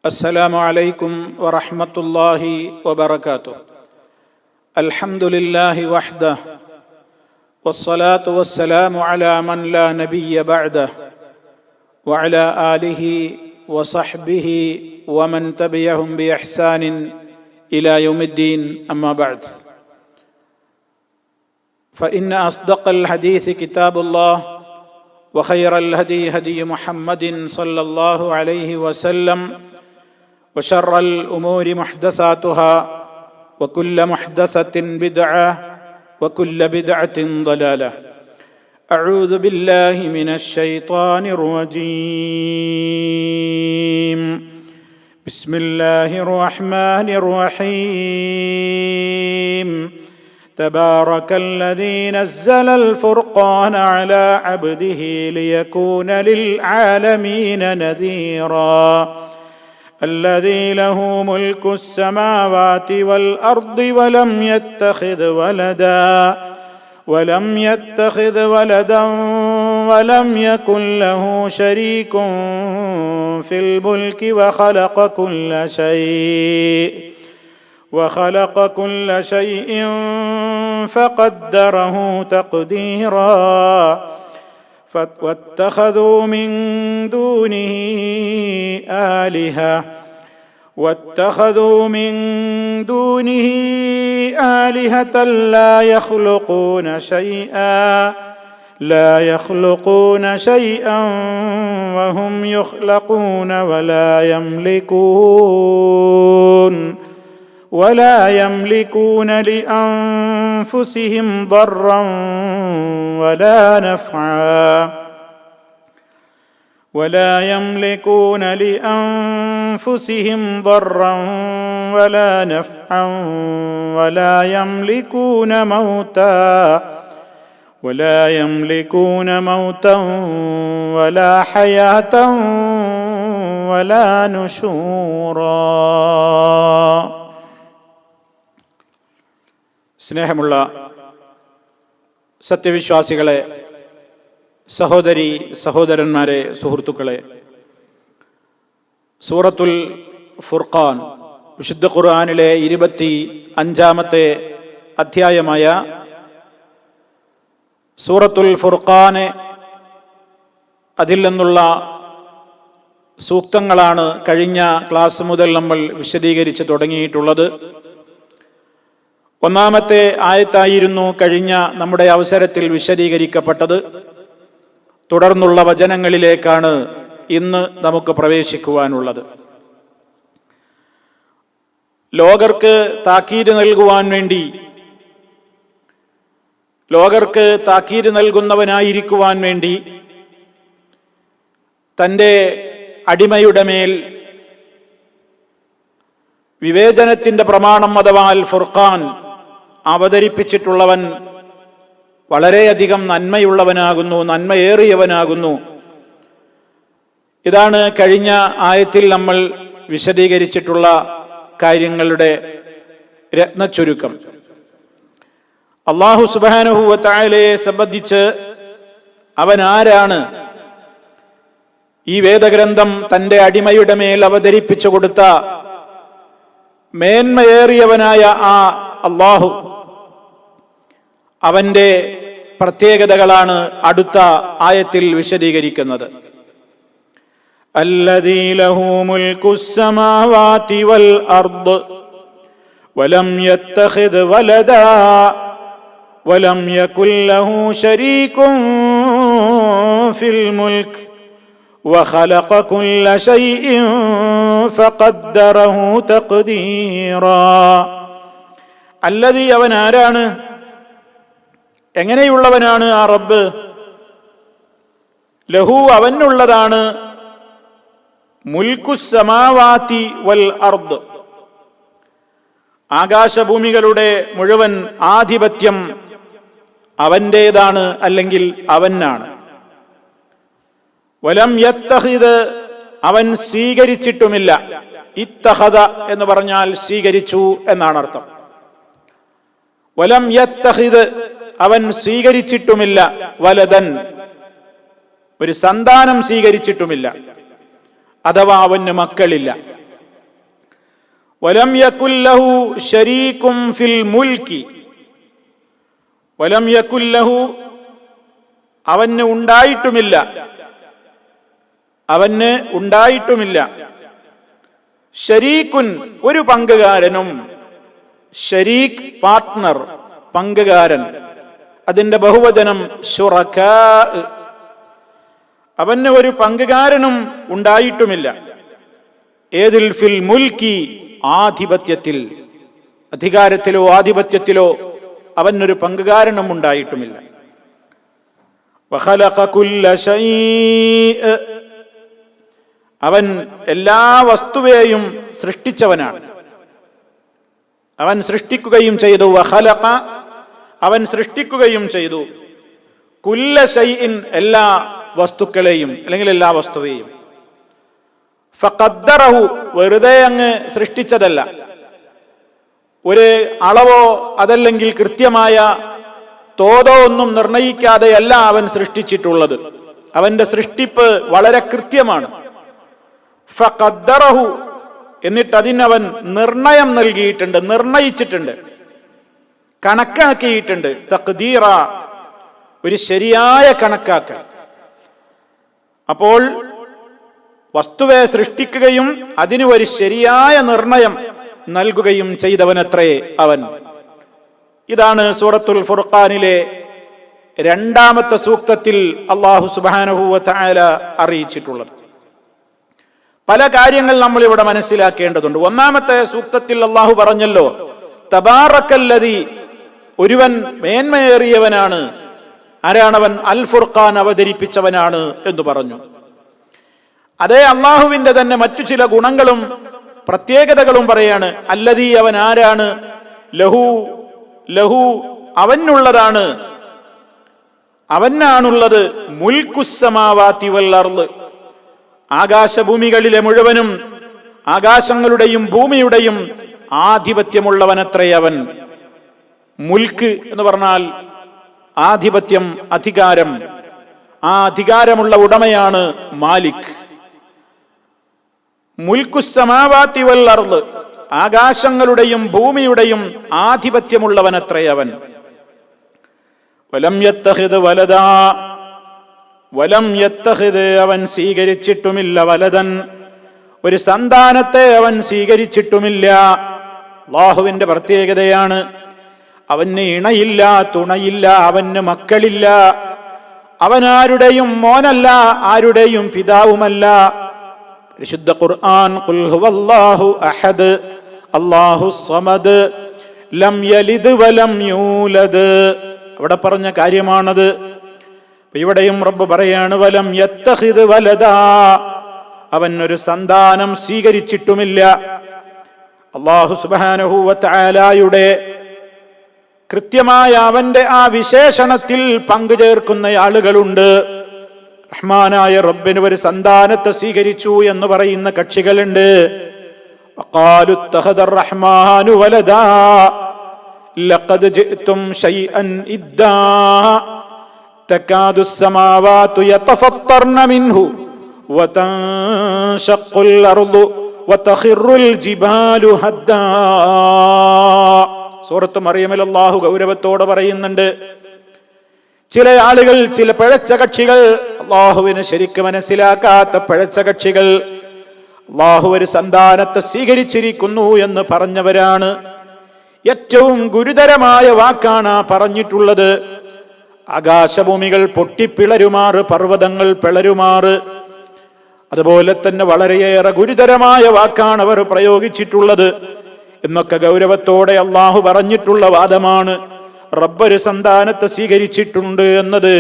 السلام عليكم ورحمة الله وبركاته. الحمد لله وحده والصلاة والسلام على من لا نبي بعده وعلى آله وصحبه ومن تبعهم بإحسان إلى يوم الدين. أما بعد، فإن أصدق الحديث كتاب الله وخير الهدي هدي محمد صلى الله عليه وسلم وشر الأمور محدثاتها وكل محدثة بدعة وكل بدعة ضلالة. أعوذ بالله من الشيطان الرجيم. بسم الله الرحمن الرحيم. تبارك الذي نزل الفرقان على عبده ليكون للعالمين نذيرا. الذي له ملك السماوات والأرض ولم يتخذ ولدا ولم يكن له شريك في الملك وخلق كل شيء فقدره تقديرا. واتخذوا من دونه آلهة لا يخلقون شيئا وهم يخلقون ولا يملكون لأنفسهم ضرا ولا نفعا ولا يملكون موتا ولا حياة ولا نشورا. സ്നേഹമുള്ള സത്യവിശ്വാസികളെ, സഹോദരി സഹോദരന്മാരെ, സുഹൃത്തുക്കളെ, സൂറത്തുൽ ഫുർഖാൻ വിശുദ്ധ ഖുർആനിലെ 25-ാമത്തെ അധ്യായമായ സൂറത്തുൽ ഫുർഖാനെ, അതിൽ നിന്നുള്ള സൂക്തങ്ങളാണ് കഴിഞ്ഞ ക്ലാസ് മുതൽ നമ്മൾ വിശദീകരിച്ച് തുടങ്ങിയിട്ടുള്ളത്. ഒന്നാമത്തെ ആയത്തായിരുന്നു കഴിഞ്ഞ നമ്മുടെ അവസരത്തിൽ വിശദീകരിക്കപ്പെട്ടത്. തുടർന്നുള്ള വചനങ്ങളിലേക്കാണ് ഇന്ന് നമുക്ക് പ്രവേശിക്കുവാനുള്ളത്. ലോകർക്ക് താക്കീത് നൽകുന്നവനായിരിക്കുവാൻ വേണ്ടി തൻ്റെ അടിമയുടെ മേൽ വിവേചനത്തിൻ്റെ പ്രമാണം അഥവാ അൽ ഫുർഖാൻ അവതരിപ്പിച്ചിട്ടുള്ളവൻ വളരെയധികം നന്മയേറിയവനാകുന്നു. ഇതാണ് കഴിഞ്ഞ ആയത്തിൽ നമ്മൾ വിശദീകരിച്ചിട്ടുള്ള കാര്യങ്ങളുടെ രത്നച്ചുരുക്കം. അല്ലാഹു സുബ്ഹാനഹു വ തആലയെ സംബന്ധിച്ച് അവൻ ആരാണ്? ഈ വേദഗ്രന്ഥം തൻ്റെ അടിമയുടെ മേൽ അവതരിപ്പിച്ചു കൊടുത്ത മേന്മയേറിയവനായ ആ അല്ലാഹു, അവന്റെ പ്രത്യേകതകളാണ് അടുത്ത ആയത്തിൽ വിശദീകരിക്കുന്നത്. അല്ലദീ ലഹു മുൽക്കുസ് സമാവാതി വൽ അർദ് വലം യത്തഖിദ് വലദാ വലം യകുൽ ലഹു ശരീകുൻ ഫിൽ മുൽക് വഖലഖ കുല്ല ശൈഇൻ ഫഖദ്ദറഹു തഖ്ദീറാ. അല്ലദീ, അവൻ ആരാണ്? എങ്ങനെയുള്ളവനാണ് ആ റബ്ബ്? ലഹു, അവനുള്ളതാണ് മുൽക്കുസ് സമാവാതി വൽ അർദ്, ആകാശഭൂമികളുടെ മുഴുവൻ ആധിപത്യം അവൻ്റേതാണ്, അല്ലെങ്കിൽ അവനാണ്. വലം യത്തഖിദ്, അവൻ സ്വീകരിച്ചിട്ടുമില്ല. ഇത്തഖദ എന്ന് പറഞ്ഞാൽ സ്വീകരിച്ചു എന്നാണ് അർത്ഥം. വലം യത്തഖിദ്, അവൻ സ്വീകരിച്ചിട്ടുമില്ല. വലദൻ, ഒരു സന്താനം സ്വീകരിച്ചിട്ടുമില്ല, അഥവാ അവന് മക്കളില്ല. വലം യകുൽ ലഹു ശരീകും ഫിൽ മുൽക്കി, വലം യകുൽ ലഹു അവന് ഉണ്ടായിട്ടുമില്ല ശരീക്കുൻ ഒരു പങ്കുകാരനും, ശരീക് പാർട്ട്ണർ, പങ്കുകാരൻ, അതിന്റെ ബഹുവചനം ശുറകാ, അവന് ഒരു പങ്കുകാരനും ഉണ്ടായിട്ടുമില്ല. ഏതിൽ? ഫിൽ മുൽക്കി, ആധിപത്യത്തിൽ, അധികാരത്തിലോ ആധിപത്യത്തിലോ അവനൊരു പങ്കുകാരനും ഉണ്ടായിട്ടുമില്ല. വഖലഖ കുല്ല ശൈഇ, അവൻ എല്ലാ വസ്തുവേയും സൃഷ്ടിച്ചവനാണ്. അവൻ സൃഷ്ടിക്കുകയും ചെയ്തു. വഖലഖ, അവൻ സൃഷ്ടിക്കുകയും ചെയ്തു. കുല്ല ശൈഇൻ, എല്ലാ വസ്തുക്കളെയും അല്ലെങ്കിൽ എല്ലാ വസ്തുവേയും. ഫഖദ്ദറഹു, വെറുതെ അങ്ങ് സൃഷ്ടിച്ചതല്ല, ഒരു അളവോ അതല്ലെങ്കിൽ കൃത്യമായ തോതോ ഒന്നും നിർണയിക്കാതെയല്ല അവൻ സൃഷ്ടിച്ചിട്ടുള്ളത്. അവന്റെ സൃഷ്ടിപ്പ് വളരെ കൃത്യമാണ്. ഫഖദ്ദറഹു, എന്നിട്ട് അതിനവൻ നിർണയം നൽകിയിട്ടുണ്ട്, നിർണയിച്ചിട്ടുണ്ട്, കണക്കാക്കിയിട്ടുണ്ട്. തഖ്ദീറ, ഒരു ശരിയായ കണക്കാക്കൽ. അപ്പോൾ വസ്തുവെ സൃഷ്ടിക്കുകയും അതിന് ഒരു ശരിയായ നിർണയം നൽകുകയും ചെയ്തവനത്രേ അവൻ. ഇതാണ് സൂറത്തുൽ ഫുർഖാനിലെ 2-ാമത്തെ സൂക്തത്തിൽ അല്ലാഹു സുബ്ഹാനഹു വ തആല അറിയിച്ചിട്ടുള്ളത്. പല കാര്യങ്ങൾ നമ്മൾ ഇവിടെ മനസ്സിലാക്കേണ്ടതുണ്ട്. 1-ാമത്തെ സൂക്തത്തിൽ അല്ലാഹു പറഞ്ഞല്ലോ, തബാറക്കല്ലദീ, ഒരുവൻ മേന്മയേറിയവനാണ്. ആരാണവൻ? അൽ ഫുർഖാൻ, അവതരിപ്പിച്ചവനാണ് എന്ന് പറഞ്ഞു. അതേ അള്ളാഹുവിന്റെ തന്നെ മറ്റു ചില ഗുണങ്ങളും പ്രത്യേകതകളും പറയാണ്. അല്ലദീ, അവൻ ആരാണ്? ലഹു, ലഹു, അവനുള്ളതാണ്, അവനാണുള്ളത്. മുൽക്കുസ്സമാവാതി വൽ അർള്, ആകാശഭൂമികളിലെ മുഴുവനും, ആകാശങ്ങളുടെയും ഭൂമിയുടെയും ആധിപത്യമുള്ളവനത്രേ അവൻ. മുൽക്ക് എന്ന് പറഞ്ഞാൽ ആധിപത്യം, അധികാരം. ആ അധികാരമുള്ള ഉടമയാണ് മാലിക്. മുൽക്കുസ്സമാവാതി വൽ അർള്, ആകാശങ്ങളുടെയും ഭൂമിയുടെയും ആധിപത്യമുള്ളവനത്രേ അവൻ. വലം യത്തഖിദ് വലദാ, വലം യത്തഖിദ്, അവൻ സ്വീകരിച്ചിട്ടുമില്ല. വലദൻ, ഒരു സന്താനത്തെ അവൻ സ്വീകരിച്ചിട്ടുമില്ല. അല്ലാഹുവിന്റെ പ്രത്യേകതയാണ്. അവന് ഇണയില്ല, തുണയില്ല, അവന് മക്കളില്ല. അവൻ ആരുടെയും മോനല്ല, ആരുടെയും പിതാവുമല്ല. പരിശുദ്ധ ഖുർആൻ, ഖുൽ ഹുവല്ലാഹു അഹദ് അല്ലാഹു സ്വമദ് ലം യലിദ് വലം യൂലദ്, അവിടെ പറഞ്ഞ കാര്യമാണത്. ഇവിടെയും റബ്ബ് പറയാണ്, വലം യത്തഖിദ് വലദാ, അവൻ ഒരു സന്താനം സ്വീകരിച്ചിട്ടുമില്ല. അല്ലാഹു സുബ്ഹാനഹു വ തആലയുടെ കൃത്യമായ അവന്റെ ആ വിശേഷണത്തിൽ പങ്കുചേർക്കുന്ന ആളുകളുണ്ട്. റഹ്മാനായ റബ്ബിന് ഒരു സന്താനത്തെ സ്വീകരിച്ചു എന്ന് പറയുന്ന കക്ഷികളുണ്ട്. വഖാലു ഇത്തഖദർ റഹ്മാനു വലദാ ലഖദ് ജിഅ്തും ശൈഅൻ ഇദ്ദാ തകാദു السماوات يتفطرن منه وتنشق الأرض وتخر الجبال هدا. സൂറത്ത് മറിയമിൽ അല്ലാഹു ഗൗരവത്തോടെ പറയുന്നുണ്ട്, ചില ആളുകൾ, ചില പിഴച്ച കക്ഷികൾ, അല്ലാഹുവിനെ ശരിക്ക് മനസ്സിലാക്കാത്ത പിഴച്ച കക്ഷികൾ അല്ലാഹു ഒരു സന്താനത്തെ സ്വീകരിച്ചിരിക്കുന്നു എന്ന് പറഞ്ഞവരാണ്. ഏറ്റവും ഗുരുതരമായ വാക്കാണ് പറഞ്ഞിട്ടുള്ളത്. ആകാശഭൂമികൾ പൊട്ടിപ്പിളരുമാറ്, പർവ്വതങ്ങൾ പിളരുമാറ്. അതുപോലെ തന്നെ വളരെയേറെ ഗുരുതരമായ വാക്കാണ് അവർ പ്രയോഗിച്ചിട്ടുള്ളത് എന്നൊക്കെ ഗൗരവത്തോടെ അള്ളാഹു പറഞ്ഞിട്ടുള്ള വാദമാണ് റബ്ബൊരു സന്താനത്തെ സ്വീകരിച്ചിട്ടുണ്ട് എന്നത്.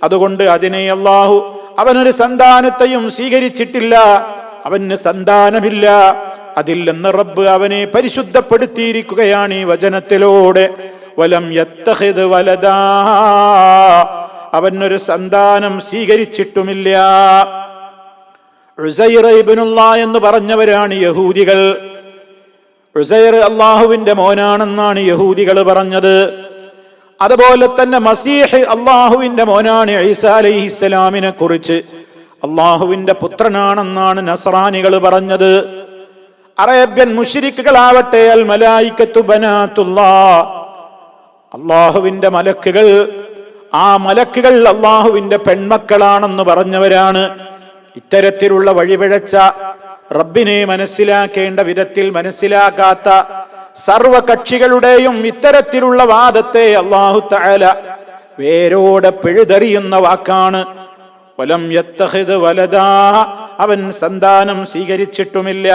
അതുകൊണ്ട് അതിനെ അള്ളാഹു അവനൊരു സന്താനത്തെയും സ്വീകരിച്ചിട്ടില്ല, അവന് സന്താനമില്ല. അതിൽ നിന്ന് റബ്ബ് അവനെ പരിശുദ്ധപ്പെടുത്തിയിരിക്കുകയാണ് ഈ വചനത്തിലൂടെ. വലം യത്തഖിദ് വലദാ, അവനൊരു സന്താനം സ്വീകരിച്ചിട്ടുമില്ല. ഉസൈർ ഇബ്നുല്ലാഹ് എന്ന് പറഞ്ഞവരാണ് യഹൂദികൾ. ഉസൈർ അള്ളാഹുവിന്റെ മോനാണെന്നാണ് യഹൂദികൾ പറഞ്ഞത്. അതുപോലെ തന്നെ മസീഹ് അള്ളാഹുവിന്റെ മോനാണ്. ഈസാ അലൈഹിസ്സലാമിനെ കുറിച്ച് അള്ളാഹുവിന്റെ പുത്രനാണെന്നാണ് നസ്രാനികൾ പറഞ്ഞത്. അറേബ്യൻ മുശ്രിക്കുകളാവട്ടെ അൽ മലായികത്തു ബനാത്തുല്ലാഹ്, അള്ളാഹുവിന്റെ മലക്കുകൾ, ആ മലക്കുകൾ അള്ളാഹുവിന്റെ പെൺമക്കളാണെന്ന് പറഞ്ഞവരാണ്. ഇത്തരത്തിലുള്ള വഴിപിഴച്ച, റബ്ബിനെ മനസ്സിലാക്കേണ്ട വിധത്തിൽ മനസ്സിലാക്കാത്ത സർവകക്ഷികളുടെയും ഇത്തരത്തിലുള്ള വാദത്തെ അല്ലാഹു തആല വേരോടെ പിഴുതെറിയുന്ന വാക്കാണ്. വലം യത്തഖിദ് വലദാ, അവൻ സന്താനം സ്വീകരിച്ചിട്ടുമില്ല.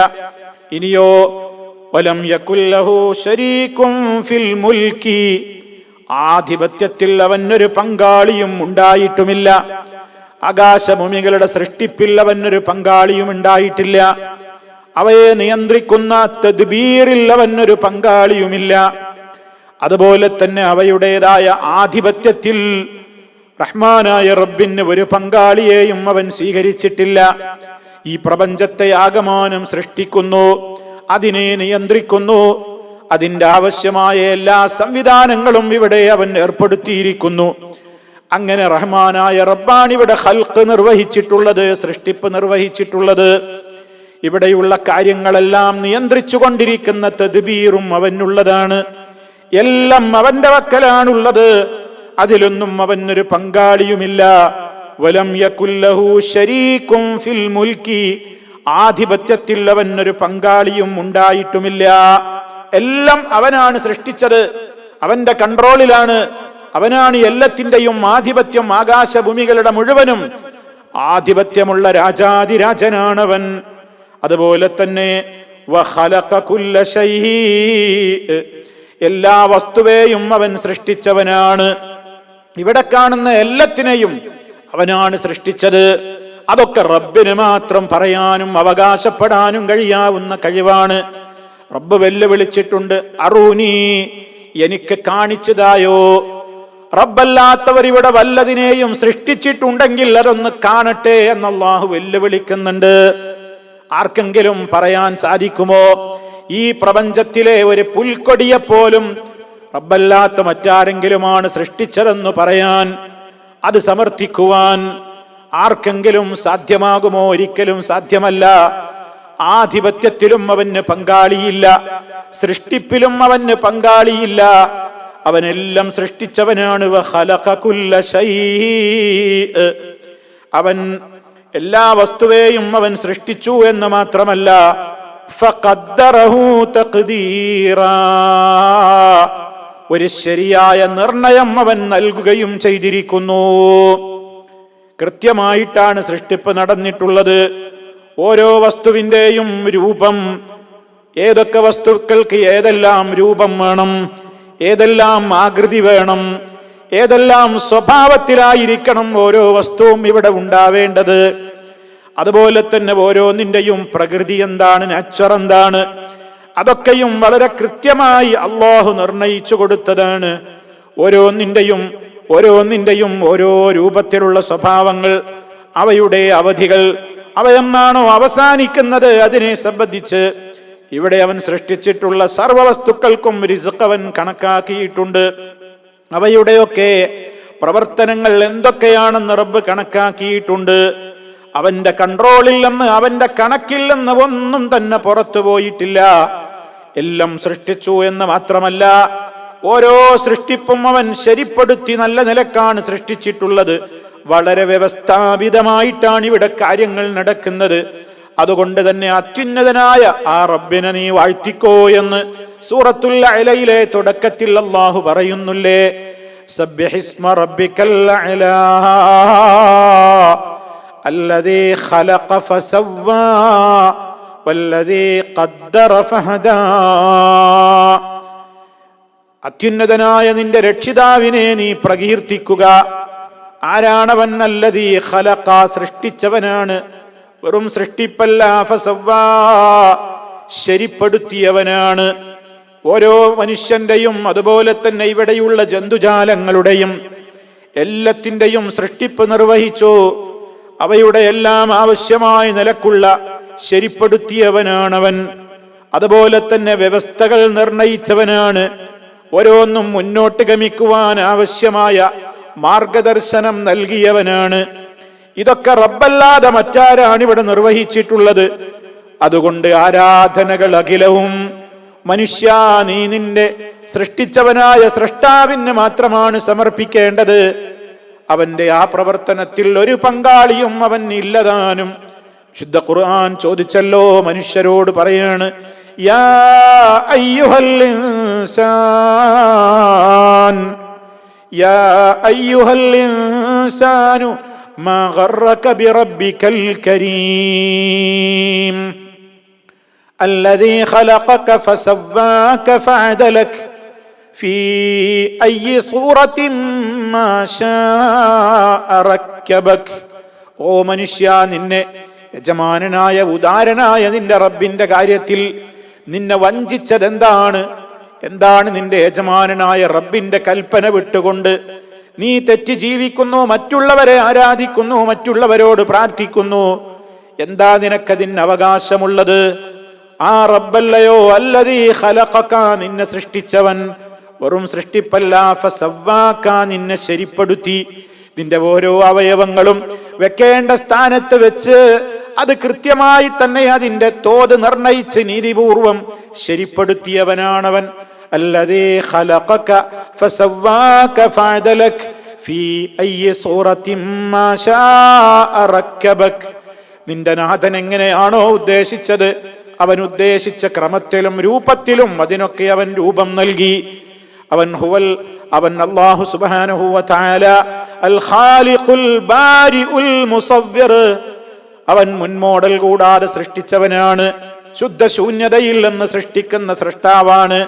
ഇനിയോ വലം യകുല്ലഹു ശരീകും ഫിൽ മുൽക്കി, ആധിപത്യത്തിൽ അവനൊരു പങ്കാളിയും ഉണ്ടായിട്ടുമില്ല. ആകാശഭൂമികളുടെ സൃഷ്ടിപ്പിൽ അവനൊരു പങ്കാളിയും ഉണ്ടായിട്ടില്ല. അവയെ നിയന്ത്രിക്കുന്ന തദ്ബീറിൽ അവനൊരു പങ്കാളിയുമില്ല. അതുപോലെ തന്നെ അവയുടേതായ ആധിപത്യത്തിൽ റഹ്മാനായ റബ്ബിന് ഒരു പങ്കാളിയെയും അവൻ സ്വീകരിച്ചിട്ടില്ല. ഈ പ്രപഞ്ചത്തെ ആകമാനം സൃഷ്ടിക്കുന്നു, അതിനെ നിയന്ത്രിക്കുന്നു, അതിന്റെ ആവശ്യമായ എല്ലാ സംവിധാനങ്ങളും ഇവിടെ അവൻ ഏർപ്പെടുത്തിയിരിക്കുന്നു. അങ്ങനെ റഹ്മാനായ റബ്ബാണ് ഇവിടെ ഖൽഖ് നിർവഹിച്ചിട്ടുള്ളത്, സൃഷ്ടിപ്പ് നിർവഹിച്ചിട്ടുള്ളത്. ഇവിടെയുള്ള കാര്യങ്ങളെല്ലാം നിയന്ത്രിച്ചു കൊണ്ടിരിക്കുന്ന തദ്ബീറും അവനുള്ളതാണ്. എല്ലാം അവന്റെ വക്കലാണുള്ളത്. അതിലൊന്നും അവനൊരു പങ്കാളിയുമില്ല. വലം യകുല്ലഹു ശരീകും ഫിൽ മുൽക്കി, ആധിപത്യത്തിൽ അവനൊരു പങ്കാളിയും ഉണ്ടായിട്ടുമില്ല. എല്ലാം അവനാണ് സൃഷ്ടിച്ചത്, അവന്റെ കൺട്രോളിലാണ്. അവനാണ് എല്ലാത്തിന്റെയും ആധിപത്യം. ആകാശഭൂമികളുടെ മുഴുവനും ആധിപത്യമുള്ള രാജാതിരാജനാണവൻ. അതുപോലെ തന്നെ വഖലഖ കുല്ല ശൈഇ, എല്ലാ വസ്തുവേയും അവൻ സൃഷ്ടിച്ചവനാണ്. ഇവിടെ കാണുന്ന എല്ലാത്തിനെയും അവനാണ് സൃഷ്ടിച്ചത്. അതൊക്കെ റബ്ബിന് മാത്രം പറയാനും അവകാശപ്പെടാനും കഴിയാവുന്ന കഴിവാണ്. റബ്ബ് വെല്ലുവിളിച്ചിട്ടുണ്ട്, അറൂനി, എനിക്ക് കാണിച്ചതായോ. റബ്ബല്ലാത്തവർ ഇവിടെ വല്ലതിനെയും സൃഷ്ടിച്ചിട്ടുണ്ടെങ്കിൽ അതൊന്ന് കാണട്ടെ എന്ന് അല്ലാഹു വെല്ലുവിളിക്കുന്നുണ്ട്. ആർക്കെങ്കിലും പറയാൻ സാധിക്കുമോ ഈ പ്രപഞ്ചത്തിലെ ഒരു പുൽക്കൊടിയെപ്പോലും റബ്ബല്ലാത്ത മറ്റാരെങ്കിലുമാണ് സൃഷ്ടിച്ചതെന്ന് പറയാൻ, അത് സമർത്ഥിക്കുവാൻ ആർക്കെങ്കിലും സാധ്യമാകുമോ? ഒരിക്കലും സാധ്യമല്ല. ആധിപത്യത്തിലും അവന് പങ്കാളിയില്ല, സൃഷ്ടിപ്പിലും അവന് പങ്കാളിയില്ല. അവനെല്ലാം സൃഷ്ടിച്ചവനാണ്. വഖലഖ കുല്ല ശൈഇ, അവൻ എല്ലാ വസ്തുവേയും അവൻ സൃഷ്ടിച്ചു എന്ന് മാത്രമല്ല, ഫഖദ്ദറഹു തഖ്ദീറാ, ഒരു ശരിയായ നിർണയം അവൻ നൽകുകയും ചെയ്തിരിക്കുന്നു. കൃത്യമായിട്ടാണ് സൃഷ്ടിപ്പ് നടന്നിട്ടുള്ളത്. ഓരോ വസ്തുവിന്റെയും രൂപം, ഏതൊക്കെ വസ്തുക്കൾക്ക് ഏതെല്ലാം രൂപം വേണം, ഏതെല്ലാം ആകൃതി വേണം, ഏതെല്ലാം സ്വഭാവത്തിലായിരിക്കണം ഓരോ വസ്തുവും ഇവിടെ ഉണ്ടാവേണ്ടത്. അതുപോലെ തന്നെ ഓരോന്നിന്റെയും പ്രകൃതി എന്താണ്, നാച്ചർ എന്താണ്, അതൊക്കെയും വളരെ കൃത്യമായി അല്ലാഹു നിർണയിച്ചു കൊടുത്തതാണ്. ഓരോന്നിന്റെയും ഓരോ രൂപത്തിലുള്ള സ്വഭാവങ്ങൾ, അവയുടെ അവധികൾ, അവയെന്നാണോ അവസാനിക്കുന്നത് അതിനെ സംബന്ധിച്ച് ഇവിടെ അവൻ സൃഷ്ടിച്ചിട്ടുള്ള സർവ്വ വസ്തുക്കൾക്കും റിസ്ഖ് അവൻ കണക്കാക്കിയിട്ടുണ്ട്. അവയുടെയൊക്കെ പ്രവർത്തനങ്ങൾ എന്തൊക്കെയാണെന്ന് റബ്ബ് കണക്കാക്കിയിട്ടുണ്ട്. അവന്റെ കൺട്രോളിൽ നിന്ന്, അവന്റെ കണക്കിൽ നിന്ന് ഒന്നും തന്നെ പുറത്തു പോയിട്ടില്ല. എല്ലാം സൃഷ്ടിച്ചു എന്ന് മാത്രമല്ല, ഓരോ സൃഷ്ടിപ്പും അവൻ ശരിപ്പെടുത്തി നല്ല നിലക്കാണ് സൃഷ്ടിച്ചിട്ടുള്ളത്. വളരെ വ്യവസ്ഥാപിതമായിട്ടാണ് ഇവിടെ കാര്യങ്ങൾ നടക്കുന്നത്. അതുകൊണ്ട് തന്നെ അത്യുന്നതനായ ആ റബ്ബിനെ നീ വാഴ്ത്തിക്കോ എന്ന് സൂറത്തുൽ അലയിലെ തുടക്കത്തിൽ അല്ലാഹു പറയുന്നില്ലേ, സബ്ബിഹിസ്മ റബ്ബിക്കൽ അലാ അല്ലദീ ഖലഖ ഫസവ്വാ വല്ലദീ ഖദ്ദറ ഫഹദാ. അത്യുന്നതനായ നിന്റെ രക്ഷിതാവിനെ നീ പ്രകീർത്തിക്കുക. ആരാണവൻ? അല്ലദീ ഖലഖ, സൃഷ്ടിച്ചവനാണ്, വെറും സൃഷ്ടിപ്പല്ല. ഫസവ്വാ, ശരിപ്പെടുത്തിയവനാണ്. ഓരോ മനുഷ്യന്റെയും അതുപോലെ തന്നെ ഇവിടെയുള്ള ജന്തുജാലങ്ങളുടെയും എല്ലാത്തിൻ്റെയും സൃഷ്ടിപ്പ് നിർവഹിച്ചു. അവയുടെ എല്ലാം ആവശ്യമായ നിലക്കുള്ള ശരിപ്പെടുത്തിയവനാണവൻ. അതുപോലെ തന്നെ വ്യവസ്ഥകൾ നിർണയിച്ചവനാണ്. ഓരോന്നും മുന്നോട്ട് ഗമിക്കുവാൻ ആവശ്യമായ മാർഗദർശനം നൽകിയവനാണ്. ഇതൊക്കെ റബ്ബല്ലാതെ മറ്റാരാണ് ഇവിടെ നിർവഹിച്ചിട്ടുള്ളത്? അതുകൊണ്ട് ആരാധനകൾ അഖിലവും മനുഷ്യ നീ നിന്റെ സൃഷ്ടിച്ചവനായ സ്രഷ്ടാവിന് മാത്രമാണ് സമർപ്പിക്കേണ്ടത്. അവന്റെ ആ പ്രവർത്തനത്തിൽ ഒരു പങ്കാളിയും അവൻ ഇല്ലതാനും. ശുദ്ധ ഖുർആൻ ചോദിച്ചല്ലോ, മനുഷ്യരോട് പറയാണ്, യാ അയ്യുഹൽ ഇൻസാൻ യാ അയ്യുഹൽ ഇൻസാനു മാ ഗറക ബിറബ്ബികൽ കരീം അല്ലദീ ഖലഖക ഫസവ്വാക ഫഅദലക ഫീ അയ്യി സൂറത്തിൻ മാ ശാഅ റക്കബക. ഓ മനുഷ്യ, നിന്നെ യജമാനനായ ഉദാരനായ നിന്റെ റബ്ബിന്റെ കാര്യത്തിൽ നിന്നെ വഞ്ചിച്ചതെന്താണ്? എന്താണ് നിന്റെ യജമാനനായ റബ്ബിന്റെ കൽപ്പന വിട്ടുകൊണ്ട് നീ തെറ്റി ജീവിക്കുന്നു, മറ്റുള്ളവരെ ആരാധിക്കുന്നു, മറ്റുള്ളവരോട് പ്രാർത്ഥിക്കുന്നു? എന്താ നിനക്കതിന് അവകാശമുള്ളത്? ആ റബ്ബല്ലയോ അല്ലദീ ഖലഖക, നിന്നെ സൃഷ്ടിച്ചവൻ. വെറും സൃഷ്ടിപ്പല്ല, ഫസവ്വാക, നിന്നെ ശരിപ്പെടുത്തി. നിന്റെ ഓരോ അവയവങ്ങളും വെക്കേണ്ട സ്ഥാനത്ത് വെച്ച് അത് കൃത്യമായി തന്നെ അതിന്റെ തോത് നിർണയിച്ച് നീതിപൂർവം ശരിപ്പെടുത്തിയവനാണവൻ. അല്ലദീ ഖലഖക ഫസവ്വാക ഫഅദലക ഫീ അയ്യി സൂറത്തിൻ മാ ശാഅ റക്കബക. നിന്റെ നാഥൻ എങ്ങനെയാണോ ഉദ്ദേശിച്ചത്, അവൻ ഉദ്ദേശിച്ച ക്രമത്തിലും രൂപത്തിലും അതിനൊക്കെ അവൻ രൂപം നൽകി. അവൻ അല്ലാഹു സുബ്ഹാനഹു വ തആല അൽ ഖാലിഖുൽ ബാരിഉൽ മുസവ്വിർ. അവൻ മുൻമോഡൽ കൂടാതെ സൃഷ്ടിച്ചവനാണ്. ശുദ്ധ ശൂന്യതയിൽ നിന്ന് സൃഷ്ടിക്കുന്ന സൃഷ്ടാവാണ്,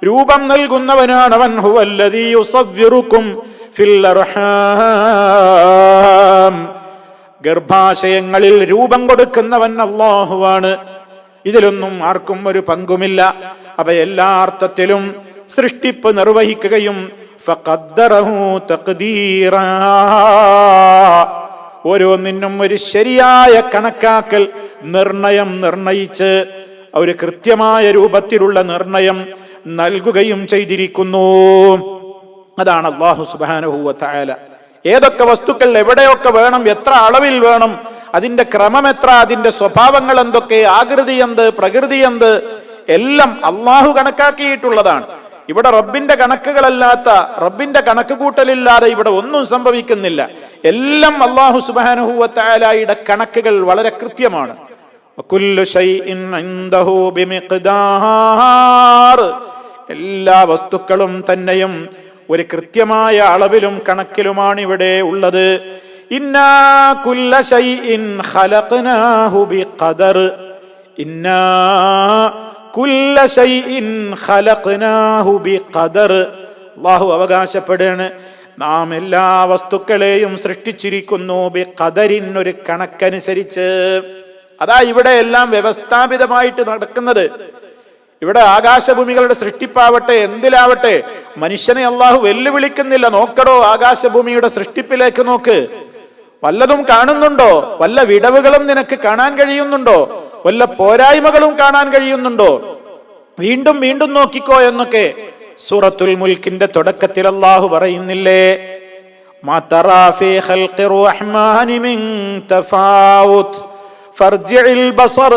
രൂപം നൽകുന്നവനാണ്. അവൻ ഹുവല്ലദീ യുസവ്വിറുകും ഫിൽ അർഹാം. ഗർഭാശയങ്ങളിൽ രൂപം കൊടുക്കുന്നവൻ അല്ലാഹുവാണ്. ഇതിലൊന്നും ആർക്കും ഒരു പങ്കുമില്ല. അവ എല്ലാ അർത്ഥത്തിലും സൃഷ്ടിപ്പ് നിർവഹിക്കുകയും ഫഖദ്ദറഹു തഖ്ദീറാ, ഓരോന്നിനും ഒരു ശരിയായ കണക്കാക്കൽ നിർണയിച്ച് ഒരു കൃത്യമായ രൂപത്തിലുള്ള നിർണയം നൽകുകയും ചെയ്തിരിക്കുന്നു. അതാണ് അല്ലാഹു സുബ്ഹാനഹു വ തആല. ഏതൊക്കെ വസ്തുക്കൾ എവിടെയൊക്കെ വേണം, എത്ര അളവിൽ വേണം, അതിന്റെ ക്രമം എത്ര, അതിന്റെ സ്വഭാവങ്ങൾ എന്തൊക്കെ, ആകൃതി എന്ത്, പ്രകൃതി എന്ത്, എല്ലാം അള്ളാഹു കണക്കാക്കിയിട്ടുള്ളതാണ്. ഇവിടെ റബ്ബിന്റെ കണക്കുകളല്ലാത്ത, റബ്ബിന്റെ കണക്ക് കൂട്ടലില്ലാതെ ഇവിടെ ഒന്നും സംഭവിക്കുന്നില്ല. എല്ലാം അല്ലാഹു സുബ്ഹാനഹു വ തആലയുടെ കണക്കുകൾ വളരെ കൃത്യമാണ്. വകുല്ലു ശൈഇൻ ഇൻദഹു ബിമിഖ്ദാർ. എല്ലാ വസ്തുക്കളും തന്നെയും ഒരു കൃത്യമായ അളവിലും കണക്കിലുമാണ് ഇവിടെ ഉള്ളത്. ഇന്നാ കുല്ല ശൈഇൻ ഖലഖനാഹു ബിഖദർ. ഇന്നാ കുല്ല ശൈഇൻ ഖലഖനാഹു ബിഖദർ. അല്ലാഹു അവകാശപ്പെടുകയാണ്, നാം എല്ലാ വസ്തുക്കളെയും സൃഷ്ടിച്ചിരിക്കുന്നു ബിഖദരിൻ, ഒരു കണക്കനുസരിച്ച്. അതാ ഇവിടെ എല്ലാം വ്യവസ്ഥാപിതമായിട്ട് നടക്കുന്നത്. ഇവിടെ ആകാശഭൂമികളുടെ സൃഷ്ടിപ്പാവട്ടെ, എന്തിലാവട്ടെ, മനുഷ്യനെ അള്ളാഹു വെല്ലുവിളിക്കുന്നില്ല. നോക്കടോ, ആകാശഭൂമിയുടെ സൃഷ്ടിപ്പിലേക്ക് നോക്ക്. വല്ലതും കാണുന്നുണ്ടോ? വല്ല വിടവുകളും നിനക്ക് കാണാൻ കഴിയുന്നുണ്ടോ? വല്ല പോരായ്മകളും കാണാൻ കഴിയുന്നുണ്ടോ? വീണ്ടും വീണ്ടും നോക്കിക്കോ എന്നൊക്കെ സൂറത്തുൽ മുൽക്കിന്റെ തുടക്കത്തിൽ അല്ലാഹു പറയുന്നില്ലേ? മാ തറാ ഫീ ഖൽഖി റഹ്മാനി മിൻ തഫാവുത് ഫർജിഇൽ ബസർ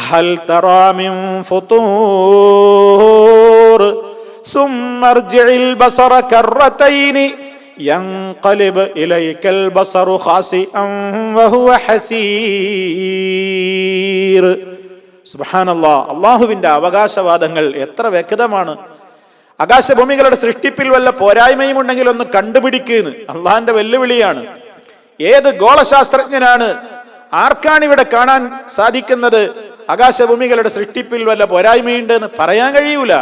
ഹൽ തറാ മിൻ ഫുതൂർ ثم ارجع البصر كرتين ينقلب إليك البصر خاسئا وهو حسير. സുബ്ഹാനല്ലാഹ്. അല്ലാഹുവിന്റെ അവകാശവാദങ്ങൾ എത്ര വ്യക്തമാണ്. ആകാശഭൂമികളുടെ സൃഷ്ടിപ്പിൽ വല്ല പോരായ്മയും ഉണ്ടെങ്കിൽ ഒന്ന് കണ്ടുപിടിക്കുന്നു, അള്ളാഹിന്റെ വെല്ലുവിളിയാണ്. ഏത് ഗോളശാസ്ത്രജ്ഞനാണ്, ആർക്കാണ് ഇവിടെ കാണാൻ സാധിക്കുന്നത് ആകാശഭൂമികളുടെ സൃഷ്ടിപ്പിൽ വല്ല പോരായ്മയുണ്ടെന്ന്? പറയാൻ കഴിയൂല.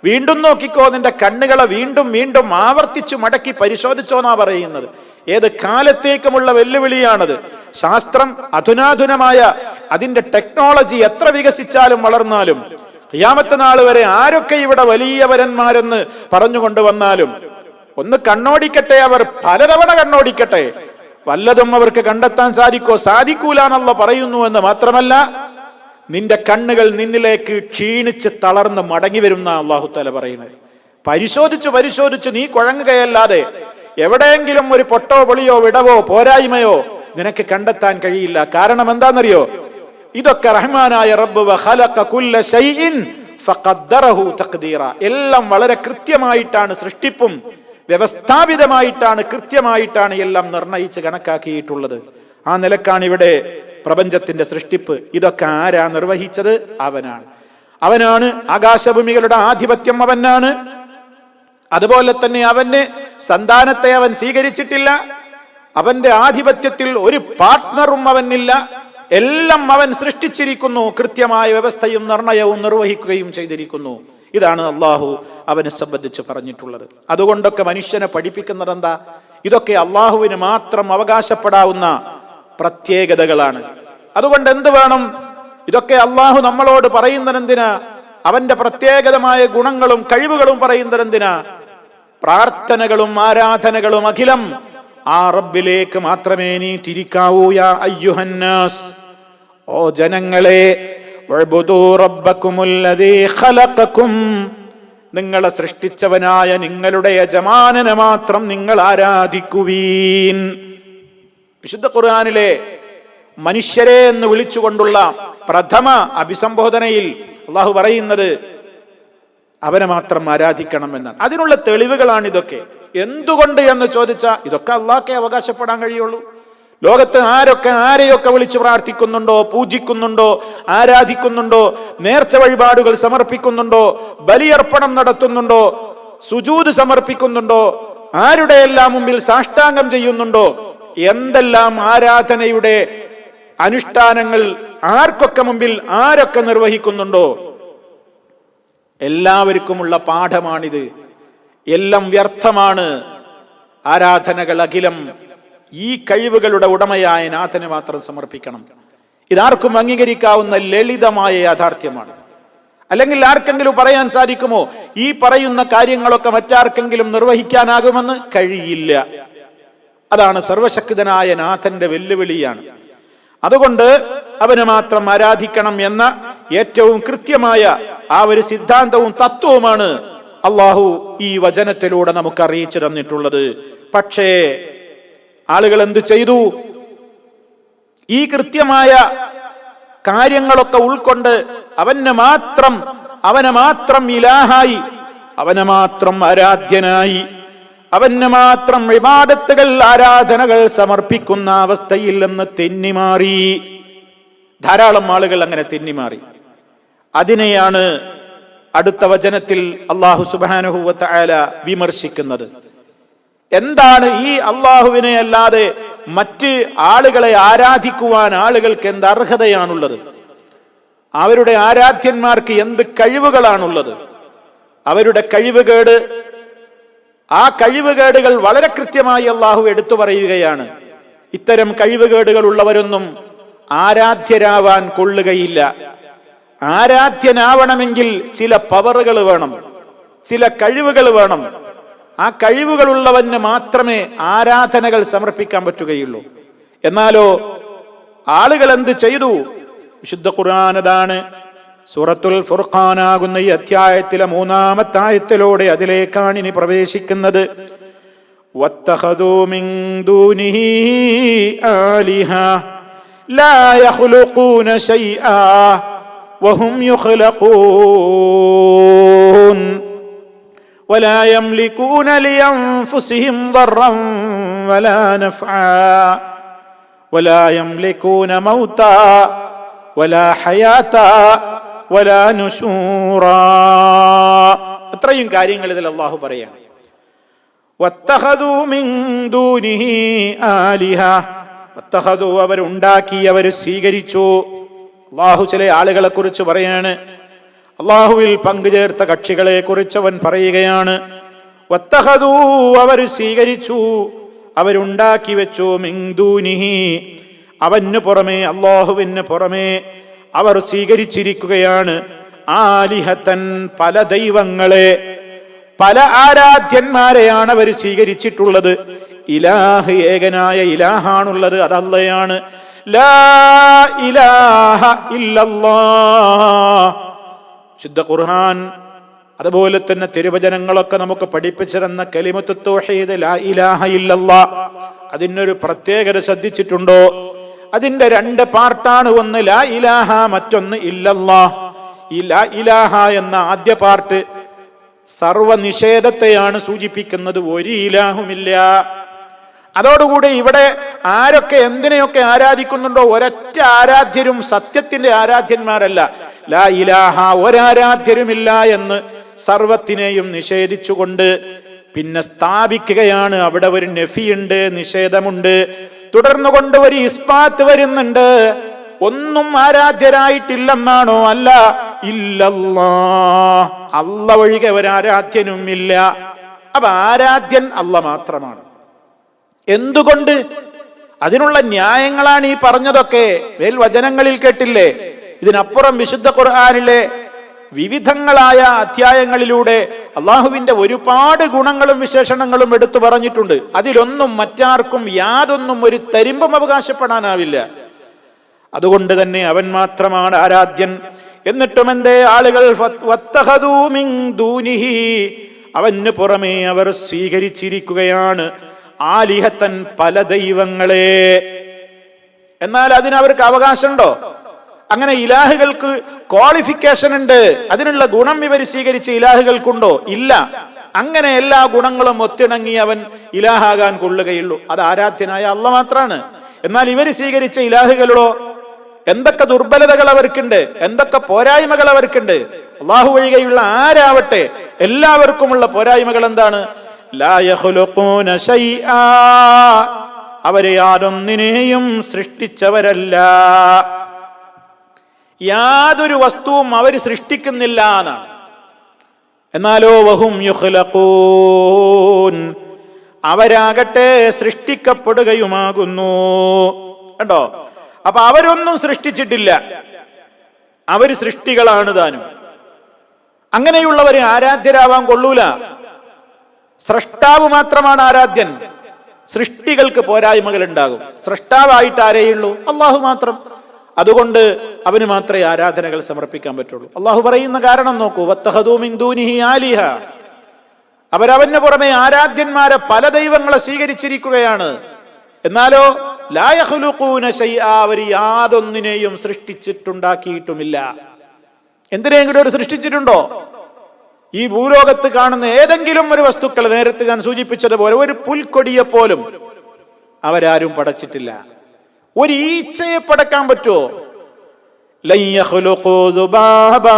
വീണ്ടും നോക്കിക്കോ, നിന്റെ കണ്ണുകളെ വീണ്ടും വീണ്ടും ആവർത്തിച്ചു മടക്കി പരിശോധിച്ചോന്നാ പറയുന്നത്. ഏത് കാലത്തേക്കുമുള്ള വെല്ലുവിളിയാണത്. ശാസ്ത്രം അധുനാധുനമായ അതിന്റെ ടെക്നോളജി എത്ര വികസിച്ചാലും വളർന്നാലും, ഖിയാമത്ത് നാൾ വരെ ആരൊക്കെ ഇവിടെ വലിയവരന്മാരെന്ന് പറഞ്ഞുകൊണ്ട് വന്നാലും ഒന്ന് കണ്ണോടിക്കട്ടെ, അവർ പലതവണ കണ്ണോടിക്കട്ടെ, വല്ലതും അവർക്ക് കണ്ടെത്താൻ സാധിക്കൂലാന്നല്ല പറയുന്നു. എന്ന് മാത്രമല്ല, നിന്റെ കണ്ണുകൾ നിന്നിലേക്ക് ക്ഷീണിച്ച് തളർന്ന് മടങ്ങി വരുന്ന അല്ലാഹു തആല പറയുന്നത്. പരിശോധിച്ചു നീ കുഴങ്ങുകയല്ലാതെ എവിടെയെങ്കിലും ഒരു പൊട്ടോ പൊളിയോ വിടവോ പോരായ്മയോ നിനക്ക് കണ്ടെത്താൻ കഴിയില്ല. കാരണം എന്താണെന്നറിയോ? ഇതൊക്കെ റഹ്മാനായ റബ്ബ് വഖലഖ കുല്ല ശൈഇൻ ഫഖദ്ദറഹു തഖ്ദീറ. എല്ലാം വളരെ കൃത്യമായിട്ടാണ്, സൃഷ്ടിപ്പും വ്യവസ്ഥാപിതമായിട്ടാണ്, കൃത്യമായിട്ടാണ് എല്ലാം നിർണയിച്ച് കണക്കാക്കിയിട്ടുള്ളത്. ആ നിലക്കാണ് ഇവിടെ പ്രപഞ്ചത്തിന്റെ സൃഷ്ടിപ്പ്. ഇതൊക്കെ ആരാ നിർവഹിച്ചത്? അവനാണ്. ആകാശഭൂമികളുടെ ആധിപത്യം അവനാണ്. അതുപോലെ തന്നെ അവന് സന്താനത്തെ അവൻ സ്വീകരിച്ചിട്ടില്ല. അവന്റെ ആധിപത്യത്തിൽ ഒരു പാർട്ട്ണറും അവനില്ല. എല്ലാം അവൻ സൃഷ്ടിച്ചിരിക്കുന്നു. കൃത്യമായ വ്യവസ്ഥയും നിർണയവും നിർവഹിക്കുകയും ചെയ്തിരിക്കുന്നു. ഇതാണ് അള്ളാഹു അവനെ സംബന്ധിച്ച് പറഞ്ഞിട്ടുള്ളത്. അതുകൊണ്ടൊക്കെ മനുഷ്യനെ പഠിപ്പിക്കുന്നത് എന്താ? ഇതൊക്കെ അള്ളാഹുവിന് മാത്രം അവകാശപ്പെടാവുന്ന പ്രത്യേകതകളാണ്. അതുകൊണ്ട് എന്ത് വേണം? ഇതൊക്കെ അള്ളാഹു നമ്മളോട് പറയുന്നതെന്തിനാ? അവന്റെ പ്രത്യേകതമായ ഗുണങ്ങളും കഴിവുകളും പറയുന്നതെന്തിനാ? പ്രാർത്ഥനകളും ആരാധനകളും അഖിലം ആ റബ്ബിലേക്ക് മാത്രമേ നീ തിരിക്കാവൂ. യാ അയ്യുഹന്നാസ്, ഓ ജനങ്ങളെ, വഅ്ബുദൂ റബ്ബക്കുമുല്ലദീ ഖലഖക്കും, നിങ്ങളെ സൃഷ്ടിച്ചവനായ നിങ്ങളുടെ യജമാനനെ മാത്രം നിങ്ങൾ ആരാധിക്കുവീൻ. വിശുദ്ധ ഖുർആനിലെ മനുഷ്യരെ എന്ന് വിളിച്ചുകൊണ്ടുള്ള പ്രഥമ അഭിസംബോധനയിൽ അള്ളാഹു പറയുന്നത് അവനെ മാത്രം ആരാധിക്കണം എന്നാണ്. അതിനുള്ള തെളിവുകളാണ് ഇതൊക്കെ. എന്തുകൊണ്ട് എന്ന് ചോദിച്ചാൽ ഇതൊക്കെ അള്ളാഹ്ക്കേ അവകാശപ്പെടാൻ കഴിയുള്ളൂ. ലോകത്ത് ആരെയൊക്കെ വിളിച്ചു പ്രാർത്ഥിക്കുന്നുണ്ടോ, പൂജിക്കുന്നുണ്ടോ, ആരാധിക്കുന്നുണ്ടോ, നേർച്ച വഴിപാടുകൾ സമർപ്പിക്കുന്നുണ്ടോ, ബലിയർപ്പണം നടത്തുന്നുണ്ടോ, സുജൂദ് സമർപ്പിക്കുന്നുണ്ടോ, ആരുടെ എല്ലാം മുമ്പിൽ സാഷ്ടാംഗം ചെയ്യുന്നുണ്ടോ, എന്തെല്ലാം ആരാധനയുടെ അനുഷ്ഠാനങ്ങൾ ആർക്കൊക്കെ മുമ്പിൽ ആരൊക്കെ നിർവഹിക്കുന്നുണ്ടോ, എല്ലാവർക്കുമുള്ള പാഠമാണിത്. എല്ലാം വ്യർത്ഥമാണ്. ആരാധനകൾ അഖിലം ഈ കഴിവുകളുടെ ഉടമയായ നാഥന് മാത്രം സമർപ്പിക്കണം. ഇതാർക്കും അംഗീകരിക്കാവുന്ന ലളിതമായ യാഥാർത്ഥ്യമാണ്. അല്ലെങ്കിൽ ആർക്കെങ്കിലും പറയാൻ സാധിക്കുമോ ഈ പറയുന്ന കാര്യങ്ങളൊക്കെ മറ്റാർക്കെങ്കിലും നിർവഹിക്കാനാകുമെന്ന്? കഴിയില്ല. അതാണ് സർവശക്തനായ നാഥന്റെ വെല്ലുവിളിയാണ്. അതുകൊണ്ട് അവനെ മാത്രം ആരാധിക്കണം എന്ന ഏറ്റവും കൃത്യമായ ആ ഒരു സിദ്ധാന്തവും തത്വവുമാണ് അള്ളാഹു ഈ വചനത്തിലൂടെ നമുക്ക് അറിയിച്ചു തന്നിട്ടുള്ളത്. പക്ഷേ ആളുകൾ എന്തു ചെയ്തു? ഈ കൃത്യമായ കാര്യങ്ങളൊക്കെ ഉൾക്കൊണ്ട് അവനെ മാത്രം ഇലാഹായി, അവനെ മാത്രം ആരാധ്യനായി, അവന് മാത്രം ഇബാദത്തുകൾ, ആരാധനകൾ സമർപ്പിക്കുന്ന അവസ്ഥയിൽ നിന്ന് തെന്നിമാറി. ധാരാളം ആളുകൾ അങ്ങനെ തെന്നിമാറി. അതിനെയാണ് അടുത്ത വചനത്തിൽ അല്ലാഹു സുബ്ഹാനഹു വ തആല വിമർശിക്കുന്നത്. എന്താണ് ഈ അള്ളാഹുവിനെ അല്ലാതെ മറ്റ് ആളുകളെ ആരാധിക്കുവാൻ ആളുകൾക്ക് എന്ത് അർഹതയാണുള്ളത്? അവരുടെ ആരാധ്യന്മാർക്ക് എന്ത് കഴിവുകളാണുള്ളത്? അവരുടെ കഴിവുകേട്, ആ കഴിവുകേടുകൾ വളരെ കൃത്യമായി അള്ളാഹു എടുത്തു പറയുകയാണ്. ഇത്തരം കഴിവുകേടുകൾ ഉള്ളവരൊന്നും ആരാധ്യരാവാൻ കൊള്ളുകയില്ല. ആരാധ്യനാവണമെങ്കിൽ ചില പവറുകൾ വേണം, ചില കഴിവുകൾ വേണം. ആ കഴിവുകളുള്ളവന് മാത്രമേ ആരാധനകൾ സമർപ്പിക്കാൻ പറ്റുകയുള്ളൂ. എന്നാലോ ആളുകൾ എന്ത് ചെയ്തു? വിശുദ്ധ ഖുർആനതാണ് സൂറത്തുൽ ഫുർഖാനാകുന്ന ഈ അധ്യായത്തിലെ 3-ാമത്തെ ആയത്തിലൂടെ അതിലേക്കാണ് ഇനി പ്രവേശിക്കുന്നത്. വത്തഖദൂ മിൻ ദൂനിഹി ആലിഹ ലാ യഖ്ലുഖൂന ശൈആ വഹും യുഖ്ലഖൂൻ വലാ യംലികൂന ലിഅൻഫുസിഹിം ദർറൻ വലാ നഫ്ആ വലാ യംലികൂന മൗതാ വലാ ഹയാതാ വലാ നുശൂറാ. അത്രയും കാര്യങ്ങൾ ഇതിൽ അല്ലാഹു പറയാണ്. വത്തഖദൂ മിൻ ദൂനിഹി ആലിഹ, വത്തഖദൂ അവരുണ്ടാക്കി, അവർ സ്വീകരിച്ചു. അല്ലാഹു ചില ആളുകളെ കുറിച്ച് പറയാണ്, അല്ലാഹുവിൽ പങ്കുചേർത്ത കക്ഷികളെ കുറിച്ച് അവൻ പറയുകയാണ്. വത്തഖദൂ അവർ സ്വീകരിച്ചു, അവരുണ്ടാക്കി വെച്ചു. മിൻ ദൂനിഹി അവന് പുറമേ, അല്ലാഹുവിന് പുറമേ അവർ സ്വീകരിച്ചിരിക്കുകയാണ്. ആലിഹത്തൻ പല ദൈവങ്ങളെ, പല ആരാധ്യന്മാരെയാണ് അവർ സ്വീകരിച്ചിട്ടുള്ളത്. ഇലാഹ് ഏകനായ ഇലാഹാണുള്ളത്, അതല്ലയാണ്. ലാ ഇലാഹ ഇല്ലല്ലാഹ്. ശുദ്ധ ഖുർആൻ അതുപോലെ തന്നെ തിരുവചനങ്ങളൊക്കെ നമുക്ക് പഠിപ്പിച്ചിരുന്ന കലിമത്തു തൗഹീദ് ലാ ഇലാഹ ഇല്ലല്ലാഹ്, അതിനൊരു പ്രത്യേകത ശ്രദ്ധിച്ചിട്ടുണ്ടോ? അതിന്റെ രണ്ട് പാർട്ടാണ്. ഒന്ന് ലാ ഇലാഹ, മറ്റൊന്ന് ഇല്ലല്ലാഹ്. ഈ ലാ ഇലാഹ എന്ന ആദ്യ പാർട്ട് സർവനിഷേധത്തെയാണ് സൂചിപ്പിക്കുന്നത്. ഒരു ഇലാഹുമില്ല. അതോടുകൂടി ഇവിടെ ആരൊക്കെ എന്തിനെയൊക്കെ ആരാധിക്കുന്നുണ്ടോ ഒരൊറ്റ ആരാധ്യരും സത്യത്തിന്റെ ആരാധ്യന്മാരല്ല. ലാ ഇലാഹ, ഒരാരാധ്യരുമില്ല എന്ന് സർവത്തിനെയും നിഷേധിച്ചുകൊണ്ട് പിന്നെ സ്ഥാപിക്കുകയാണ്. അവിടെ ഒരു നഫിയുണ്ട്, നിഷേധമുണ്ട്. തുടർന്നു കൊണ്ട് ഒരു ഇസ്ബാത്ത് വരുന്നുണ്ട്. ഒന്നും ആരാധ്യരായിട്ടില്ലെന്നാണോ? അല്ല, ഇല്ലല്ലാഹ്, അല്ല ഒഴികെ ഒരാരാധ്യനും ഇല്ല. അപ്പൊ ആരാധ്യൻ അല്ല മാത്രമാണ്. എന്തുകൊണ്ട്? അതിനുള്ള ന്യായങ്ങളാണ് ഈ പറഞ്ഞതൊക്കെ. വചനങ്ങളിൽ കേട്ടില്ലേ? ഇതിനപ്പുറം വിശുദ്ധ ഖുർആനിലെ വിവിധങ്ങളായ അധ്യായങ്ങളിലൂടെ അള്ളാഹുവിന്റെ ഒരുപാട് ഗുണങ്ങളും വിശേഷണങ്ങളും എടുത്തു പറഞ്ഞിട്ടുണ്ട്. അതിലൊന്നും മറ്റാർക്കും യാതൊന്നും ഒരു തരിമ്പും അവകാശപ്പെടാനാവില്ല. അതുകൊണ്ട് തന്നെ അവൻ മാത്രമാണ് ആരാധ്യൻ. എന്നിട്ടും എന്തേ ആളുകൾ വത്തഖദൂ മിൻ ദൂനിഹി, അവന് പുറമേ അവർ സ്വീകരിച്ചിരിക്കുകയാണ് ആലിഹത്തൻ, പല ദൈവങ്ങളെ. എന്നാൽ അതിനവർക്ക് അവകാശമുണ്ടോ? അങ്ങനെ ഇലാഹുകൾക്ക് ക്വാളിഫിക്കേഷൻ ഉണ്ട്. അതിനുള്ള ഗുണം ഇവർ സ്വീകരിച്ച ഇലാഹുകൾക്കുണ്ടോ? ഇല്ല. അങ്ങനെ എല്ലാ ഗുണങ്ങളും ഒത്തിണങ്ങി അവൻ ഇലാഹാകാൻ കൊള്ളുകയുള്ളൂ. അത് ആരാധ്യനായ അല്ലാഹ് മാത്രമാണ്. എന്നാൽ ഇവർ സ്വീകരിച്ച ഇലാഹുകളോ എന്തൊക്കെ ദുർബലതകൾ അവർക്കുണ്ട്, എന്തൊക്കെ പോരായ്മകൾ അവർക്കുണ്ട്. അള്ളാഹു ഒഴികെയുള്ള ആരാവട്ടെ എല്ലാവർക്കുമുള്ള പോരായ്മകൾ എന്താണ്? ലാ യഖ്ലുഖൂന ശൈആ, അവരെ യാതൊന്നിനെയും സൃഷ്ടിച്ചവരല്ല. യാതൊരു വസ്തുവും അവർ സൃഷ്ടിക്കുന്നില്ല എന്നാണ്. എന്നാലോ വഹും യുഖ്ലഖൂൻ, അവരാകട്ടെ സൃഷ്ടിക്കപ്പെടുകയുമാകുന്നു. കണ്ടോ? അപ്പൊ അവരൊന്നും സൃഷ്ടിച്ചിട്ടില്ല, അവര് സൃഷ്ടികളാണ് താനും. അങ്ങനെയുള്ളവര് ആരാധ്യരാവാൻ കൊള്ളൂല. സ്രഷ്ടാവ് മാത്രമാണ് ആരാധ്യൻ. സൃഷ്ടികൾക്ക് പോരായ്മകൾ ഉണ്ടാകും. സ്രഷ്ടാവായിട്ട് ആരെയുള്ളൂ? അള്ളാഹു മാത്രം. അതുകൊണ്ട് അവന് മാത്രമേ ആരാധനകൾ സമർപ്പിക്കാൻ പറ്റുള്ളൂ. അള്ളാഹു പറയുന്ന കാരണം നോക്കൂ, വത്തഖദൂ മിൻ ദൂനിഹി ആലിഹ, അവരവന് പുറമെ ആരാധ്യന്മാരെ പല ദൈവങ്ങളെ സ്വീകരിച്ചിരിക്കുകയാണ്. എന്നാലോ ലാ യഖ്ലുഖൂന ശൈആ, അവർ യാതൊന്നിനെയും സൃഷ്ടിച്ചിട്ടുണ്ടാക്കിയിട്ടുമില്ല. എന്തിനെങ്കിലും ഒരു സൃഷ്ടിച്ചിട്ടുണ്ടോ? ഈ ഭൂലോകത്ത് കാണുന്ന ഏതെങ്കിലും ഒരു വസ്തുക്കൾ, നേരത്തെ ഞാൻ സൂചിപ്പിച്ചതുപോലെ ഒരു പുൽക്കൊടിയെ പോലും അവരാരും പടച്ചിട്ടില്ല. ഒരു ഈച്ചയെ പടക്കാൻ പറ്റുമോ? ലൻ യഖ്ലുഖൂ ദുബാബാ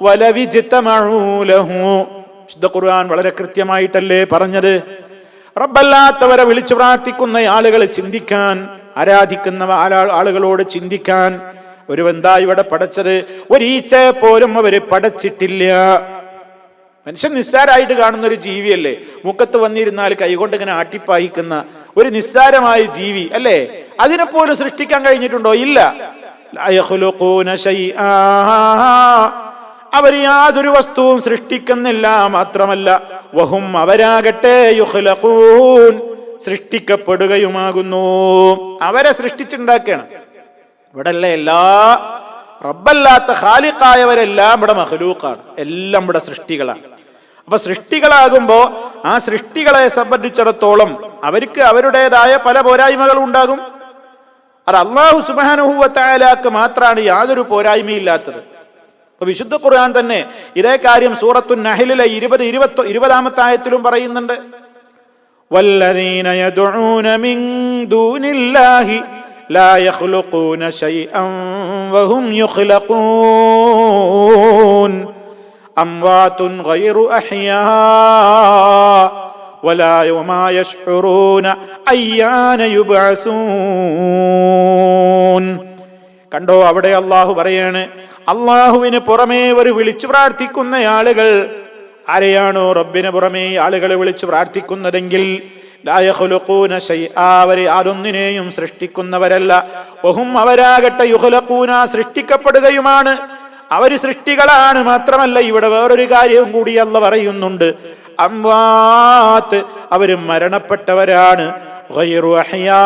വലൗ ഇജ്തമഊ ലഹു. വിശുദ്ധ ഖുർആൻ വളരെ കൃത്യമായിട്ടല്ലേ പറഞ്ഞത്? റബ്ബല്ലാത്തവരെ വിളിച്ചു പ്രാർത്ഥിക്കുന്ന ആളുകൾ ചിന്തിക്കാൻ, ആരാധിക്കുന്ന ആളുകളോട് ചിന്തിക്കാൻ, ഒരു എന്താ ഇവിടെ പടച്ചത്? ഒരു ഈച്ചയെ പോലും അവര് പടച്ചിട്ടില്ല. മനുഷ്യൻ നിസ്സാരമായിട്ട് കാണുന്ന ഒരു ജീവിയല്ലേ? മുക്കത്ത് വന്നിരുന്നാൽ കൈകൊണ്ട് ഇങ്ങനെ ആട്ടിപ്പായിക്കുന്ന ഒരു നിസ്സാരമായ ജീവി അല്ലേ? അതിനെപ്പോലും സൃഷ്ടിക്കാൻ കഴിഞ്ഞിട്ടുണ്ടോ? ഇല്ല. ലാ യഖ്ലുഖൂന ശൈആ, അവർ യാതൊരു വസ്തുവും സൃഷ്ടിക്കുന്നില്ല. മാത്രമല്ല വഹും, അവരാകട്ടെ യുഖ്ലഖൂൻ, സൃഷ്ടിക്കപ്പെടുകയുമാകുന്നു. അവരെ സൃഷ്ടിച്ചുണ്ടാക്കണം. ഇവിടെ അല്ലേ എല്ലാ റബ്ബല്ലാത്ത ഖാലിഖായവരെല്ലാം ഇവിടെ മഖ്ലൂഖാണ്, എല്ലാം ഇവിടെ സൃഷ്ടികളാണ്. അപ്പൊ സൃഷ്ടികളാകുമ്പോ ആ സൃഷ്ടികളെ സംബന്ധിച്ചിടത്തോളം അവർക്ക് അവരുടേതായ പല പോരായ്മകളും ഉണ്ടാകും. അത് അല്ലാഹു സുബ്ഹാനഹു വ തആലക്ക് മാത്രമാണ് യാതൊരു പോരായ്മയില്ലാത്തത്. അപ്പൊ വിശുദ്ധ ഖുർആൻ തന്നെ ഇതേ കാര്യം സൂറത്തുൻ നഹ്ലിലെ 20-ാമത്തെ ആയത്തിലും പറയുന്നുണ്ട്. വല്ലദീന യദ്ഊന മിൻ ദൂനില്ലാഹി ലാ യഖ്ലുഖൂന ശൈഅൻ വഹും യുഖ്ലഖൂൻ അംവാതുൻ ഗൈറു അഹ്യാ വലാ യശ്ഉറൂന അയ്യാന യുബ്അസൂൻ. കണ്ടോ, അവിടെ അള്ളാഹു പറയാണ്, അള്ളാഹുവിന് പുറമേ ഒരു വിളിച്ചു പ്രാർത്ഥിക്കുന്ന ആളുകൾ, ആരെയാണോ റബ്ബിന് പുറമേ ആളുകൾ വിളിച്ചു പ്രാർത്ഥിക്കുന്നതെങ്കിൽ ലാ യഖ്ലുഖൂന ശൈആ, അവരെ യാതൊന്നിനെയും സൃഷ്ടിക്കുന്നവരല്ല. വഹും, അവരാകട്ടെ യുഖ്ലഖൂന, സൃഷ്ടിക്കപ്പെടുകയുമാണ്. അവര് സൃഷ്ടികളാണ്. മാത്രമല്ല ഇവിടെ വേറൊരു കാര്യവും കൂടി അല്ലാഹു പറയുന്നുണ്ട്. അംവാത്ത്, അവര് മരണപ്പെട്ടവരാണ്. ഗൈറു അഹ്യാ,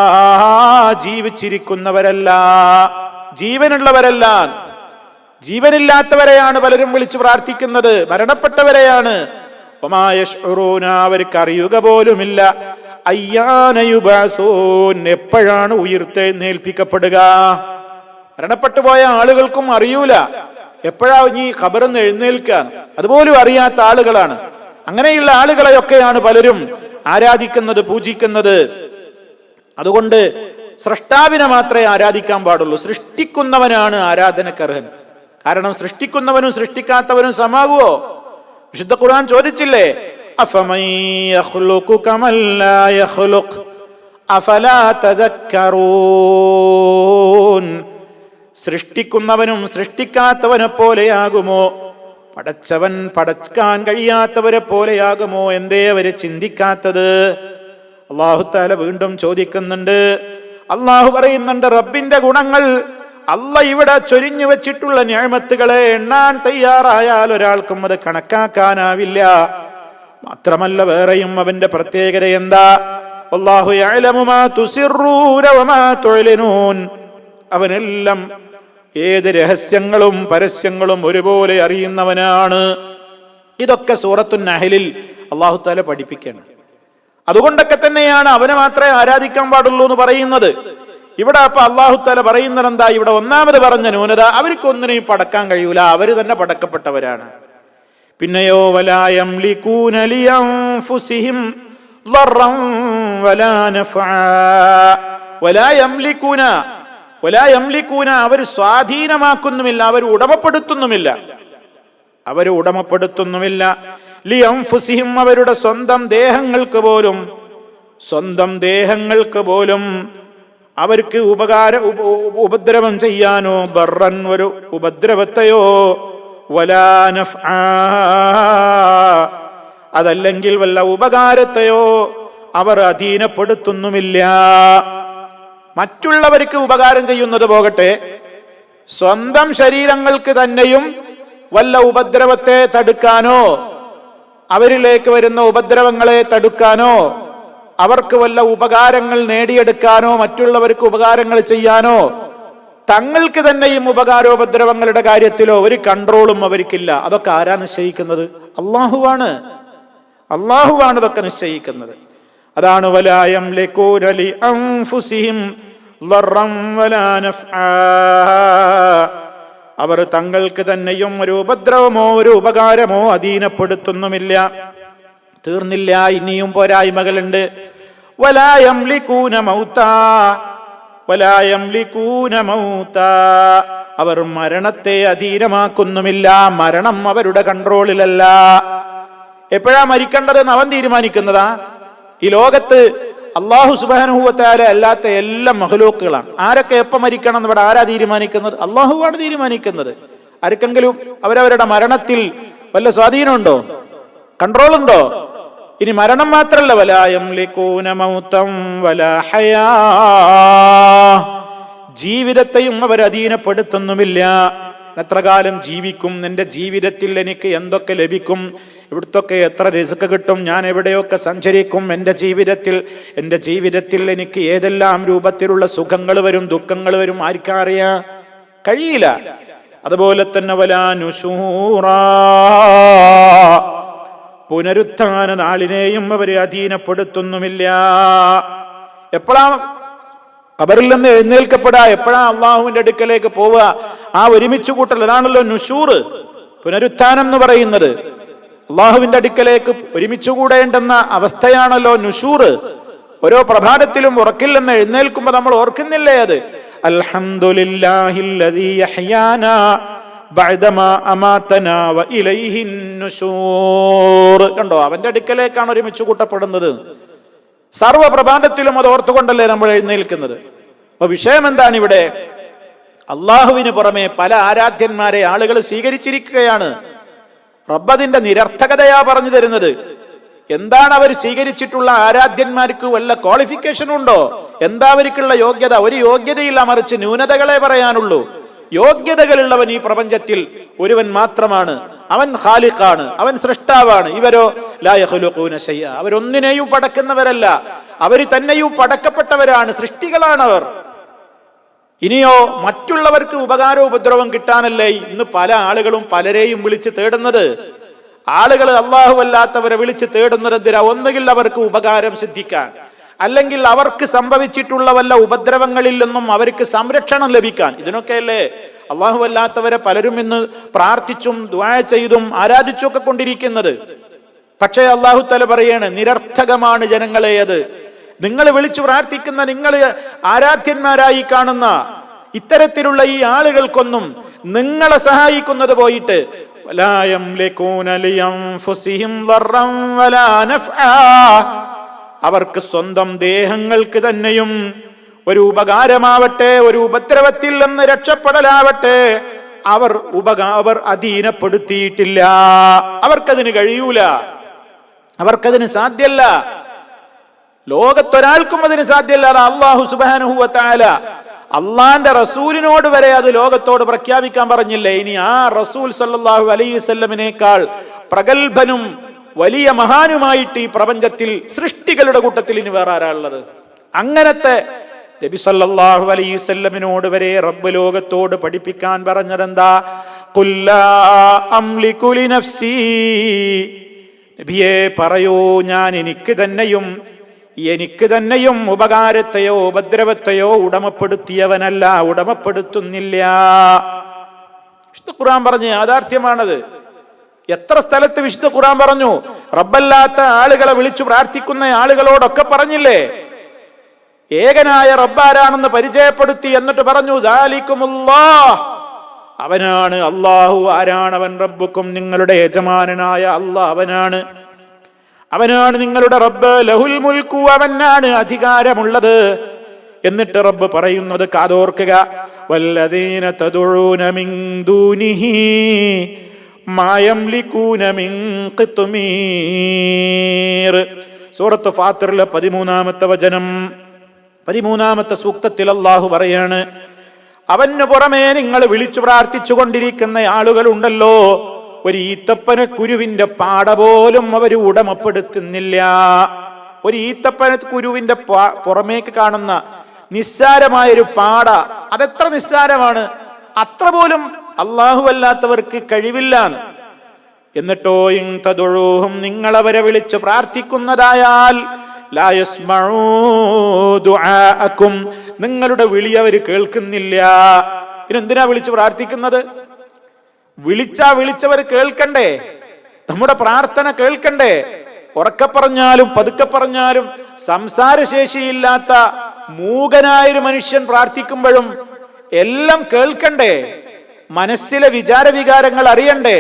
ജീവിച്ചിരിക്കുന്നവരല്ല, ജീവനുള്ളവരല്ല. ജീവനില്ലാത്തവരെയാണ് പലരും വിളിച്ചു പ്രാർത്ഥിക്കുന്നത്, മരണപ്പെട്ടവരെയാണ്. വമാ യശ്ഉറൂന, അവർക്ക് അറിയുക പോലുമില്ല. അയ്യാന യുബഅസൂൻ, എപ്പോഴാണ് ഉയർത്തെഴുന്നേൽപ്പിക്കപ്പെടുക? മരണപ്പെട്ടു പോയ ആളുകൾക്കും അറിയൂല എപ്പോഴാ ഇനി ഖബറിന്ന് എഴുന്നേൽക്കാൻ, അതുപോലും അറിയാത്ത ആളുകളാണ്. അങ്ങനെയുള്ള ആളുകളെയൊക്കെയാണ് പലരും ആരാധിക്കുന്നത്, പൂജിക്കുന്നത്. അതുകൊണ്ട് സ്രഷ്ടാവിനെ മാത്രമേ ആരാധിക്കാൻ പാടുള്ളൂ. സൃഷ്ടിക്കുന്നവനാണ് ആരാധനക്കർഹൻ. കാരണം സൃഷ്ടിക്കുന്നവനും സൃഷ്ടിക്കാത്തവനും സമാകുവോ? വിശുദ്ധ ഖുർആൻ ചോദിച്ചില്ലേ, അഫമൻ യഖ്ലുഖു കമൻ ലാ യഖ്ലുഖ് അഫലാ തദക്കറൂൻ, സൃഷ്ടിക്കുന്നവനും സൃഷ്ടിക്കാത്തവനെ പോലെയാകുമോ? പടച്ചവൻ പടക്കാൻ കഴിയാത്തവരെ പോലെയാകുമോ? എന്തേ അവരെ ചിന്തിക്കാത്തത്? അല്ലാഹു തആല വീണ്ടും ചോദിക്കുന്നുണ്ട്. അല്ലാഹു പറയുന്നുണ്ട്, റബ്ബിന്റെ ഗുണങ്ങൾ അല്ലാഹ് ഇവിടെ ചൊരിഞ്ഞു വെച്ചിട്ടുള്ള നിഅമത്തുകളെ എണ്ണാൻ തയ്യാറായാൽ ഒരാൾക്കും അത് കണക്കാക്കാനാവില്ല. മാത്രമല്ല വേറെയും അവന്റെ പ്രത്യേകത എന്താ? വല്ലാഹു യഅലമു മാ തുസിറൂന വമാ തുഅ്ലിനൂൻ, അവനെല്ലാം ഏത് രഹസ്യങ്ങളും പരസ്യങ്ങളും ഒരുപോലെ അറിയുന്നവനാണ്. ഇതൊക്കെ സൂറത്തുൻ നഹ്ലിൽ അല്ലാഹു തആല പഠിപ്പിക്കുകയാണ്. അതുകൊണ്ടൊക്കെ തന്നെയാണ് അവനെ മാത്രമേ ആരാധിക്കാൻ പാടുള്ളൂ എന്ന് പറയുന്നത്. ഇവിടെ അപ്പൊ അല്ലാഹു തആല പറയുന്നത് എന്താ? ഇവിടെ ഒന്നാമത് പറഞ്ഞ ന്യൂനത, അവർക്കൊന്നിനെയും പടക്കാൻ കഴിയൂല, അവര് തന്നെ പടക്കപ്പെട്ടവരാണ്. പിന്നെയോ വലാ യംലികൂന ലിഅൻഫുസിഹിം ളറൻ വലാ നഫഅ, വലാ യംലികൂന അവർ സ്വാധീനമാക്കുന്നുമില്ല, അവർ ഉടമപ്പെടുത്തുന്നുമില്ല. ലിഅൻഫുസിഹിം, അവരുടെ സ്വന്തം ദേഹങ്ങൾക്ക് പോലും അവർക്ക് ഉപദ്രവം ചെയ്യാനോ, ദർറൻ ഒരു ഉപദ്രവത്തെയോ, വലാ നഫ്ആ അതല്ലെങ്കിൽ വല്ല ഉപകാരത്തെയോ അവർ അധീനപ്പെടുത്തുന്നുമില്ല. മറ്റുള്ളവർക്ക് ഉപകാരം ചെയ്യുന്നത് പോകട്ടെ, സ്വന്തം ശരീരങ്ങൾക്ക് തന്നെയും വല്ല ഉപദ്രവത്തെ തടുക്കാനോ, അവരിലേക്ക് വരുന്ന ഉപദ്രവങ്ങളെ തടുക്കാനോ, അവർക്ക് വല്ല ഉപകാരങ്ങൾ നേടിയെടുക്കാനോ, മറ്റുള്ളവർക്ക് ഉപകാരങ്ങൾ ചെയ്യാനോ, തങ്ങൾക്ക് തന്നെയും ഉപകാരോപദ്രവങ്ങളുടെ കാര്യത്തിലോ ഒരു കൺട്രോളും അവർക്കില്ല. അതൊക്കെ ആരാ നിശ്ചയിക്കുന്നത്? അള്ളാഹുവാണ് ഇതൊക്കെ നിശ്ചയിക്കുന്നത്. അതാണ് വലാ യംലികൂന ലിഅൻഫുസിഹിം ളറൻ വലാ നഫ്ആ, അവർ തങ്ങൾക്ക് തന്നെയും ഒരു ഉപദ്രവമോ ഒരു ഉപകാരമോ അധീനപ്പെടുത്തുന്നുമില്ല. തീർന്നില്ല, ഇനിയും പോരായ്മകളുണ്ട്. വലാ യംലികൂന മൗതാ, അവർ മരണത്തെ അധീനമാക്കുന്നുമില്ല. മരണം അവരുടെ കൺട്രോളിലല്ല. എപ്പോഴാ മരിക്കേണ്ടതെന്ന് അവൻ തീരുമാനിക്കുന്നതാ? ഈ ലോകത്ത് അല്ലാഹു സുബ്ഹാനഹു വ തആല അല്ലാത്ത എല്ലാ മഖ്ലൂക്കുകളാണ്. ആരൊക്കെ എപ്പോൾ മരിക്കണം എന്ന് ഇവിടെ ആരാ തീരുമാനിക്കുന്നത്? അല്ലാഹുവാണ് തീരുമാനിക്കുന്നത്. ആർക്കെങ്കിലും അവരവരുടെ മരണത്തിൽ വല്ല സ്വാധീനമുണ്ടോ? കൺട്രോളുണ്ടോ? ഇനി മരണം മാത്രല്ല, വലാ യംലികൂന മൗതൻ വലാ ഹയാ, ജീവിതത്തെയും അവർ അധീനപ്പെടുത്തുന്നുമില്ല. എത്ര കാലം ജീവിക്കും, എന്റെ ജീവിതത്തിൽ എനിക്ക് എന്തൊക്കെ ലഭിക്കും, ഇവിടുത്തൊക്കെ എത്ര റിസ്ക് കിട്ടും, ഞാൻ എവിടെയൊക്കെ സഞ്ചരിക്കും, എൻ്റെ ജീവിതത്തിൽ എനിക്ക് ഏതെല്ലാം രൂപത്തിലുള്ള സുഖങ്ങൾ വരും, ദുഃഖങ്ങൾ വരും, ആർക്കറിയാ? കഴിയില്ല. അതുപോലെ തന്നെ വലാ നുശൂറാ, പുനരുത്ഥാന നാളിനെയും അവരെ അധീനപ്പെടുത്തുന്നുമില്ല. എപ്പോഴാ ഖബറിൽ നിന്ന് എഴുന്നേൽക്കപ്പെടാ, എപ്പോഴാ അള്ളാഹുവിന്റെ അടുക്കലേക്ക് പോവുക, ആ ഒരുമിച്ച് കൂട്ടൽ, അതാണല്ലോ നുശൂർ, പുനരുത്ഥാനം എന്ന് പറയുന്നത്. അള്ളാഹുവിന്റെ അടുക്കലേക്ക് ഒരുമിച്ച് കൂടേണ്ടുന്ന അവസ്ഥയാണല്ലോ നുശൂർ. ഓരോ പ്രഭാതത്തിലും ഉറക്കിൽ നിന്ന് എഴുന്നേൽക്കുമ്പോൾ നമ്മൾ ഓർക്കുന്നില്ലേ അത്? അൽഹംദുലില്ലാഹില്ലദീ യഹ്യാനാ ബഅദമാ അമാതനാ വ ഇലൈഹിൻ നുശൂർ. കണ്ടോ, അവന്റെ അടുക്കലേക്കാണ് ഒരുമിച്ച് കൂട്ടപ്പെടുന്നത്. സർവ്വ പ്രഭാതത്തിലും അത് ഓർത്തുകൊണ്ടല്ലേ നമ്മൾ എഴുന്നേൽക്കുന്നത്. അപ്പൊ വിഷയം എന്താണ് ഇവിടെ? അള്ളാഹുവിന് പുറമെ പല ആരാധ്യന്മാരെ ആളുകൾ സ്വീകരിച്ചിരിക്കുകയാണ്. റബ്ബതിന്റെ നിരർത്ഥകതയാ പറഞ്ഞു തരുന്നത്. എന്താണ് അവർ സ്വീകരിച്ചിട്ടുള്ള ആരാധ്യന്മാർക്ക് വല്ല ക്വാളിഫിക്കേഷൻ ഉണ്ടോ? എന്താ അവർക്കുള്ള യോഗ്യത? ഒരു യോഗ്യതയില്ല, മറിച്ച് ന്യൂനതകളെ പറയാനുള്ളൂ. യോഗ്യതകളുള്ളവൻ ഈ പ്രപഞ്ചത്തിൽ ഒരുവൻ മാത്രമാണ്. അവൻ ഖാലിഖാണ്, അവൻ സൃഷ്ടാവാണ്. ഇവരോ ലാ യഖ്ലുഖൂന ശൈഅ, അവരൊന്നിനെയും പടക്കുന്നവരല്ല, അവർ തന്നെയും പടക്കപ്പെട്ടവരാണ്, സൃഷ്ടികളാണ് അവർ. ഇനിയോ മറ്റുള്ളവർക്ക് ഉപകാരോപദ്രവം കിട്ടാനല്ലേ ഇന്ന് പല ആളുകളും പലരെയും വിളിച്ച് തേടുന്നത്. ആളുകൾ അല്ലാഹു അല്ലാത്തവരെ വിളിച്ച് തേടുന്നത് എന്തിനാ? ഒന്നുകിൽ അവർക്ക് ഉപകാരം സിദ്ധിക്കാൻ, അല്ലെങ്കിൽ അവർക്ക് സംഭവിച്ചിട്ടുള്ള വല്ല ഉപദ്രവങ്ങളിൽ നിന്നും അവർക്ക് സംരക്ഷണം ലഭിക്കാൻ. ഇതിനൊക്കെയല്ലേ അള്ളാഹു അല്ലാത്തവരെ പലരും ഇന്ന് പ്രാർത്ഥിച്ചും ദുആ ചെയ്തും ആരാധിച്ചൊക്കെ കൊണ്ടിരിക്കുന്നത്. പക്ഷേ അള്ളാഹു തആല പറയാണ്, നിരർത്ഥകമാണ് ജനങ്ങളെ അത്. നിങ്ങൾ വിളിച്ചു പ്രാർത്ഥിക്കുന്ന, നിങ്ങൾ ആരാധ്യന്മാരായി കാണുന്ന ഇത്തരത്തിലുള്ള ഈ ആളുകൾക്കൊന്നും നിങ്ങളെ സഹായിക്കുന്നത് പോയിട്ട് വലാ യംലികൂന ലിയൻഫുസിഹിം ദർറൻ വലാ നഫ്ആ, അവർക്ക് സ്വന്തം ദേഹങ്ങൾക്ക് തന്നെയും ഒരു ഉപകാരമാവട്ടെ ഒരു ഉപദ്രവത്തിൽ നിന്ന് രക്ഷപ്പെടലാവട്ടെ അവർ അധീനപ്പെടുത്തിയിട്ടില്ല. അവർക്കതിന് കഴിയൂല, അവർക്കതിന് സാധ്യല്ല. ലോകത്തൊരാൾക്കും അതിന് സാധ്യല്ല. അല്ലാഹു സുബ്ഹാനഹു വ തആല അള്ളാന്റെ റസൂലിനോട് വരെ അത് ലോകത്തോട് പ്രഖ്യാപിക്കാൻ പറഞ്ഞില്ലേ. ഇനി ആ റസൂൽ സല്ലല്ലാഹു അലൈഹി വസല്ലമിനേക്കാൾ പ്രഗൽഭനും വലിയ മഹാനുമായിട്ട് ഈ പ്രപഞ്ചത്തിൽ സൃഷ്ടികളുടെ കൂട്ടത്തിൽ ഇനി വേറെ ആരാ ഉള്ളത്? അങ്ങനത്തെ നബി സല്ലല്ലാഹു അലൈഹി വസല്ലമിനോട് വരെ റബ്ബ് ലോകത്തോട് പഠിപ്പിക്കാൻ പറഞ്ഞതെന്താ? ഖുൽ ലാ അംലികു ലിനഫ്സി, നബിയേ പറയൂ, ഞാൻ എനിക്ക് തന്നെയും ഉപകാരത്തെയോ ഉപദ്രവത്തെയോ ഉടമപ്പെടുത്തിയവനല്ല, ഉടമപ്പെടുത്തുന്നില്ല. വിശുദ്ധ ഖുർആൻ പറഞ്ഞ യാഥാർത്ഥ്യമാണത്. എത്ര സ്ഥലത്ത് വിശുദ്ധ ഖുർആൻ പറഞ്ഞു? റബ്ബല്ലാത്ത ആളുകളെ വിളിച്ചു പ്രാർത്ഥിക്കുന്ന ആളുകളോടൊക്കെ പറഞ്ഞില്ലേ, ഏകനായ റബ്ബാരാണെന്ന് പരിചയപ്പെടുത്തി. എന്നിട്ട് പറഞ്ഞു ദാലികുമുല്ലാഹ്, അവനാണ് അല്ലാഹു. ആരാണവൻ? റബ്ബുക്കും, നിങ്ങളുടെ യജമാനനായ അല്ലാഹ് അവനാണ് നിങ്ങളുടെ റബ്ബ്. ലഹുൽ മുൽക്കു, അവനാണ് അധികാരമുള്ളത്. എന്നിട്ട് റബ്ബ് പറയുന്നത് കാതോർക്കുക, വല്ലദീന തദഊന മിൻ ദൂനിഹി മാ യംലികൂന മിൻ ഖിത്മീർ. സൂറത്ത് ഫാത്തിറിലെ 13-ാമത്തെ വചനം, 13-ാമത്തെ സൂക്തത്തിൽ അല്ലാഹു പറയാണ്, അവന് പുറമേ നിങ്ങൾ വിളിച്ചു പ്രാർത്ഥിച്ചു കൊണ്ടിരിക്കുന്ന ആളുകളുണ്ടല്ലോ, ഒരു ഈത്തപ്പന കുരുവിന്റെ പാട പോലും അവർ ഉടമപ്പെടുത്തുന്നില്ല. ഒരു ഈത്തപ്പന കുരുവിന്റെ പുറമേക്ക് കാണുന്ന നിസ്സാരമായൊരു പാട, അതെത്ര നിസ്സാരമാണ്, അത്ര പോലും അല്ലാഹു അല്ലാത്തവർക്ക് കഴിവില്ല. എന്നിട്ടോ ഇൻ തദഊഹും, നിങ്ങൾ അവരെ വിളിച്ച് പ്രാർത്ഥിക്കുന്നതായാൽ ലാ യസ്മഊ ദുആഅകും, നിങ്ങളുടെ വിളി അവർ കേൾക്കുന്നില്ല. പിന്നെന്തിനാ വിളിച്ച് പ്രാർത്ഥിക്കുന്നത്? വിളിച്ചവർ കേൾക്കണ്ടേ? നമ്മുടെ പ്രാർത്ഥന കേൾക്കണ്ടേ? ഉറക്കെ പറഞ്ഞാലും പതുക്കെ പറഞ്ഞാലും സംസാരശേഷിയില്ലാത്ത മൂകനായൊരു മനുഷ്യൻ പ്രാർത്ഥിക്കുമ്പോഴും എല്ലാം കേൾക്കണ്ടേ? മനസ്സിലെ വിചാരവികാരങ്ങൾ അറിയണ്ടേ?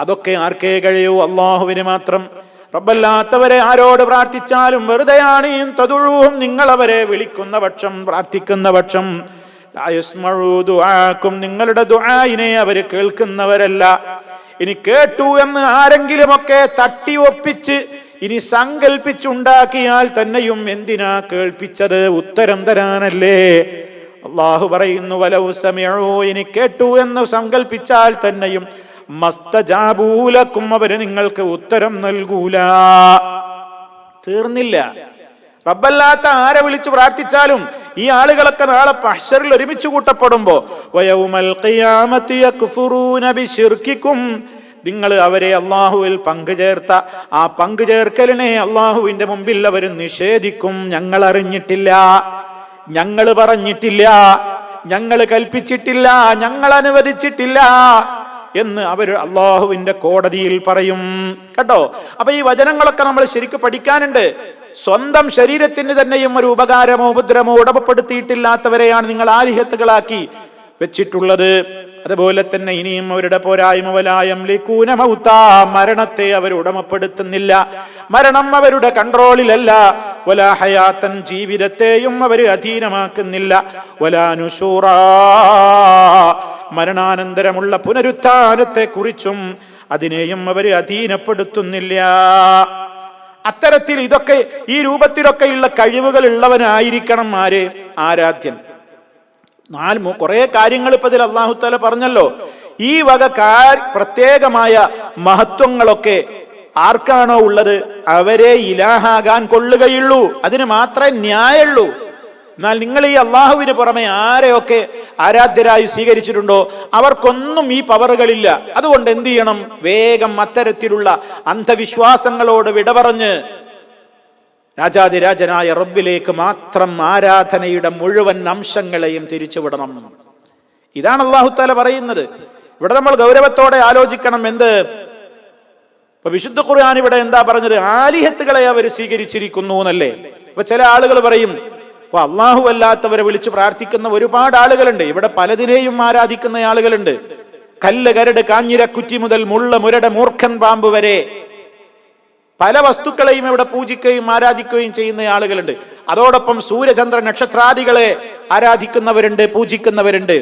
അതൊക്കെ ആർക്കേ കഴിയൂ? അല്ലാഹുവിന് മാത്രം. റബ്ബല്ലാത്തവരെ ആരോട് പ്രാർത്ഥിച്ചാലും വെറുതെയാണ്. തദഊഹും, നിങ്ങൾ അവരെ വിളിക്കുന്ന പക്ഷം, പ്രാർത്ഥിക്കുന്ന പക്ഷം, ലാ യസ്മഊ ദുആഅകും, നിങ്ങളുടെ ദുആഇനെ അവര് കേൾക്കുന്നവരല്ല. ഇനി കേട്ടു എന്ന് ആരെങ്കിലുമൊക്കെ തട്ടി ഒപ്പിച്ച് ഇനി സങ്കൽപ്പിച്ചുണ്ടാക്കിയാൽ തന്നെയും എന്തിനാ കേൾപ്പിച്ചത്? ഉത്തരം തരാനല്ലേ. അല്ലാഹു പറയുന്നു, വലൗ സമിഉ, ഇനി കേട്ടു എന്ന് സങ്കൽപ്പിച്ചാൽ തന്നെയും മസ്തജാബൂ ലക്കും, അവര് നിങ്ങൾക്ക് ഉത്തരം നൽകൂല. തീർന്നില്ല. റബ്ബല്ലാത്ത ആരെ വിളിച്ചു പ്രാർത്ഥിച്ചാലും ഈ ആളുകളൊക്കെ നാളെ മഹ്ശറിൽ ഒരുമിച്ച് കൂട്ടപ്പെടുമ്പോ വയൗമൽ ഖിയാമത്തി യക്ഫുറൂന ബിശിർകികും, നിങ്ങൾ അവരെ അല്ലാഹുവിൽ പങ്കുചേർത്ത ആ പങ്കുചേർക്കലിനെ അല്ലാഹുവിന്റെ മുമ്പിൽ അവർ നിഷേധിക്കും. ഞങ്ങൾ അറിഞ്ഞിട്ടില്ല, ഞങ്ങൾ പറഞ്ഞിട്ടില്ല, ഞങ്ങൾ കൽപ്പിച്ചിട്ടില്ല, ഞങ്ങൾ അനുവദിച്ചിട്ടില്ല എന്ന് അവർ അല്ലാഹുവിന്റെ കോടതിയിൽ പറയും. കേട്ടോ? അപ്പൊ ഈ വചനങ്ങളൊക്കെ നമ്മൾ ശരിക്കും പഠിക്കാനുണ്ട്. സ്വന്തം ശരീരത്തിന് തന്നെയും ഒരു ഉപകാരമോ ഉപദ്രവമോ ഉടമപ്പെടുത്തിയിട്ടില്ലാത്തവരെയാണ് നിങ്ങൾ ആലിഹത്തുകളാക്കി വെച്ചിട്ടുള്ളത്. അതുപോലെ തന്നെ ഇനിയും അവരുടെ പോരായ്മ, വലാ യംലികൂന മൗതാ, മരണത്തെ അവർ ഉടമപ്പെടുത്തുന്നില്ല, മരണം അവരുടെ കൺട്രോളിലല്ല. വലാ ഹയാത്തൻ, ജീവിതത്തെയും അവർ അധീനമാക്കുന്നില്ല. വലാ നുശൂറാ, മരണാനന്തരമുള്ള പുനരുത്ഥാനത്തെ കുറിച്ചും അതിനെയും അവർ അധീനപ്പെടുത്തുന്നില്ല. അത്തരത്തിൽ ഇതൊക്കെ ഈ രൂപത്തിലൊക്കെയുള്ള കഴിവുകൾ ഉള്ളവനായിരിക്കണം ആര്? ആരാധ്യൻ. കുറെ കാര്യങ്ങൾ ഇപ്പൊ ഇതിൽ അല്ലാഹു തആല പറഞ്ഞല്ലോ. ഈ വക പ്രത്യേകമായ മഹത്വങ്ങളൊക്കെ ആർക്കാണോ ഉള്ളത് അവരെ ഇലാഹാകാൻ കൊള്ളുകയുള്ളൂ. അതിന് മാത്രമേ ന്യായമുള്ളൂ. എന്നാൽ നിങ്ങൾ ഈ അള്ളാഹുവിന് പുറമെ ആരെയൊക്കെ ആരാധ്യരായി സ്വീകരിച്ചിട്ടുണ്ടോ അവർക്കൊന്നും ഈ പവറുകളില്ല. അതുകൊണ്ട് എന്ത് ചെയ്യണം? വേഗം അത്തരത്തിലുള്ള അന്ധവിശ്വാസങ്ങളോട് വിട പറഞ്ഞ് രാജാതിരാജനായ റബ്ബിലേക്ക് മാത്രം ആരാധനയുടെ മുഴുവൻ അംശങ്ങളെയും തിരിച്ചുവിടണം. ഇതാണ് അല്ലാഹു തആല പറയുന്നത്. ഇവിടെ നമ്മൾ ഗൗരവത്തോടെ ആലോചിക്കണം. എന്ത്? ഇപ്പൊ വിശുദ്ധ ഖുർആൻ ഇവിടെ എന്താ പറഞ്ഞത്? ആലിഹത്തുകളെ അവർ സ്വീകരിച്ചിരിക്കുന്നു എന്നല്ലേ. ഇപ്പൊ ചില ആളുകൾ പറയും, ഇപ്പൊ അള്ളാഹു അല്ലാത്തവരെ വിളിച്ചു പ്രാർത്ഥിക്കുന്ന ഒരുപാട് ആളുകളുണ്ട്. ഇവിടെ പലതിനെയും ആരാധിക്കുന്ന ആളുകളുണ്ട്. കല്ല്, കരട്, കാഞ്ഞിര, കുറ്റി മുതൽ മുള്ള, മുരട്, മൂർഖൻ പാമ്പ് വരെ പല വസ്തുക്കളെയും ഇവിടെ പൂജിക്കുകയും ആരാധിക്കുകയും ചെയ്യുന്ന ആളുകളുണ്ട്. അതോടൊപ്പം സൂര്യചന്ദ്ര നക്ഷത്രാദികളെ ആരാധിക്കുന്നവരുണ്ട്, പൂജിക്കുന്നവരുണ്ട്.